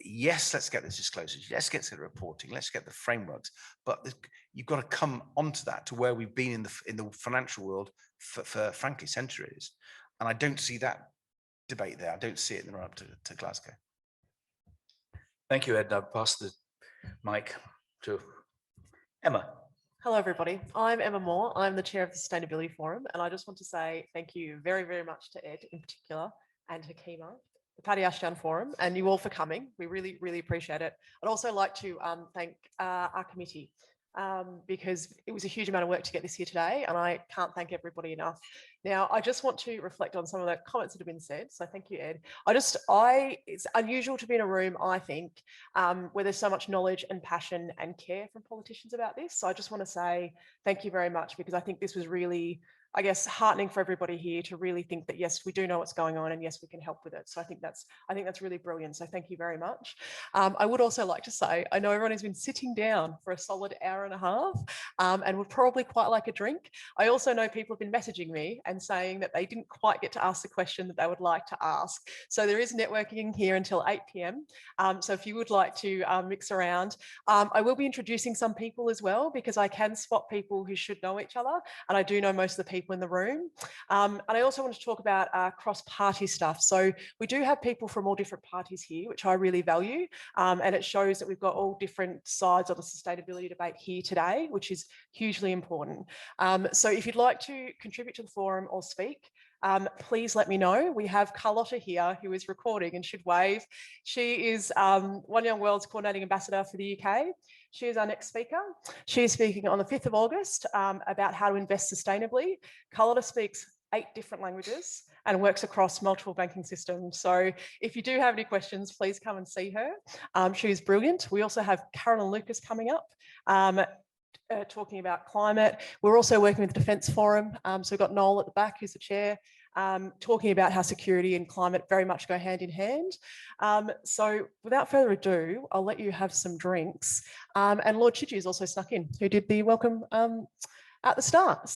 Yes, let's get the disclosures, let's get to the reporting, let's get the frameworks, but you've got to come onto that to where we've been in the financial world for frankly centuries. And I don't see that debate there. I don't see it in the run up to Glasgow. Thank you, Ed. I'll pass the mic to Emma. Hello, everybody. I'm Emma Moore. I'm the chair of the Sustainability Forum, and I just want to say thank you very, very much to Ed in particular and Hakima, the Paddy Ashdown Forum, and you all for coming. We really, really appreciate it. I'd also like to thank our committee because it was a huge amount of work to get this here today, and I can't thank everybody enough. Now, I just want to reflect on some of the comments that have been said. So thank you, Ed. It's unusual to be in a room, I think, where there's so much knowledge and passion and care from politicians about this. So I just want to say thank you very much, because I think this was really, I guess, heartening for everybody here to really think that, yes, we do know what's going on and yes, we can help with it. So I think that's really brilliant. So thank you very much. I would also like to say, I know everyone has been sitting down for a solid hour and a half and would probably quite like a drink. I also know people have been messaging me and saying that they didn't quite get to ask the question that they would like to ask. So there is networking here until 8 p.m. So if you would like to mix around, I will be introducing some people as well, because I can spot people who should know each other. And I do know most of the people in the room. And I also want to talk about cross-party stuff. So we do have people from all different parties here, which I really value. And it shows that we've got all different sides of the sustainability debate here today, which is hugely important. So if you'd like to contribute to the forum or speak, please let me know. We have Carlotta here who is recording and should wave. She is One Young World's coordinating ambassador for the UK. She is our next speaker. She is speaking on the 5th of August about how to invest sustainably. Carlotta speaks 8 different languages and works across multiple banking systems. So if you do have any questions, please come and see her. She's brilliant. We also have Carolyn Lucas coming up. Talking about climate. We're also working with the Defence Forum. So we've got Noel at the back, who's the chair, talking about how security and climate very much go hand in hand. So without further ado, I'll let you have some drinks. And Lord Chidgey has also snuck in, who did the welcome at the start.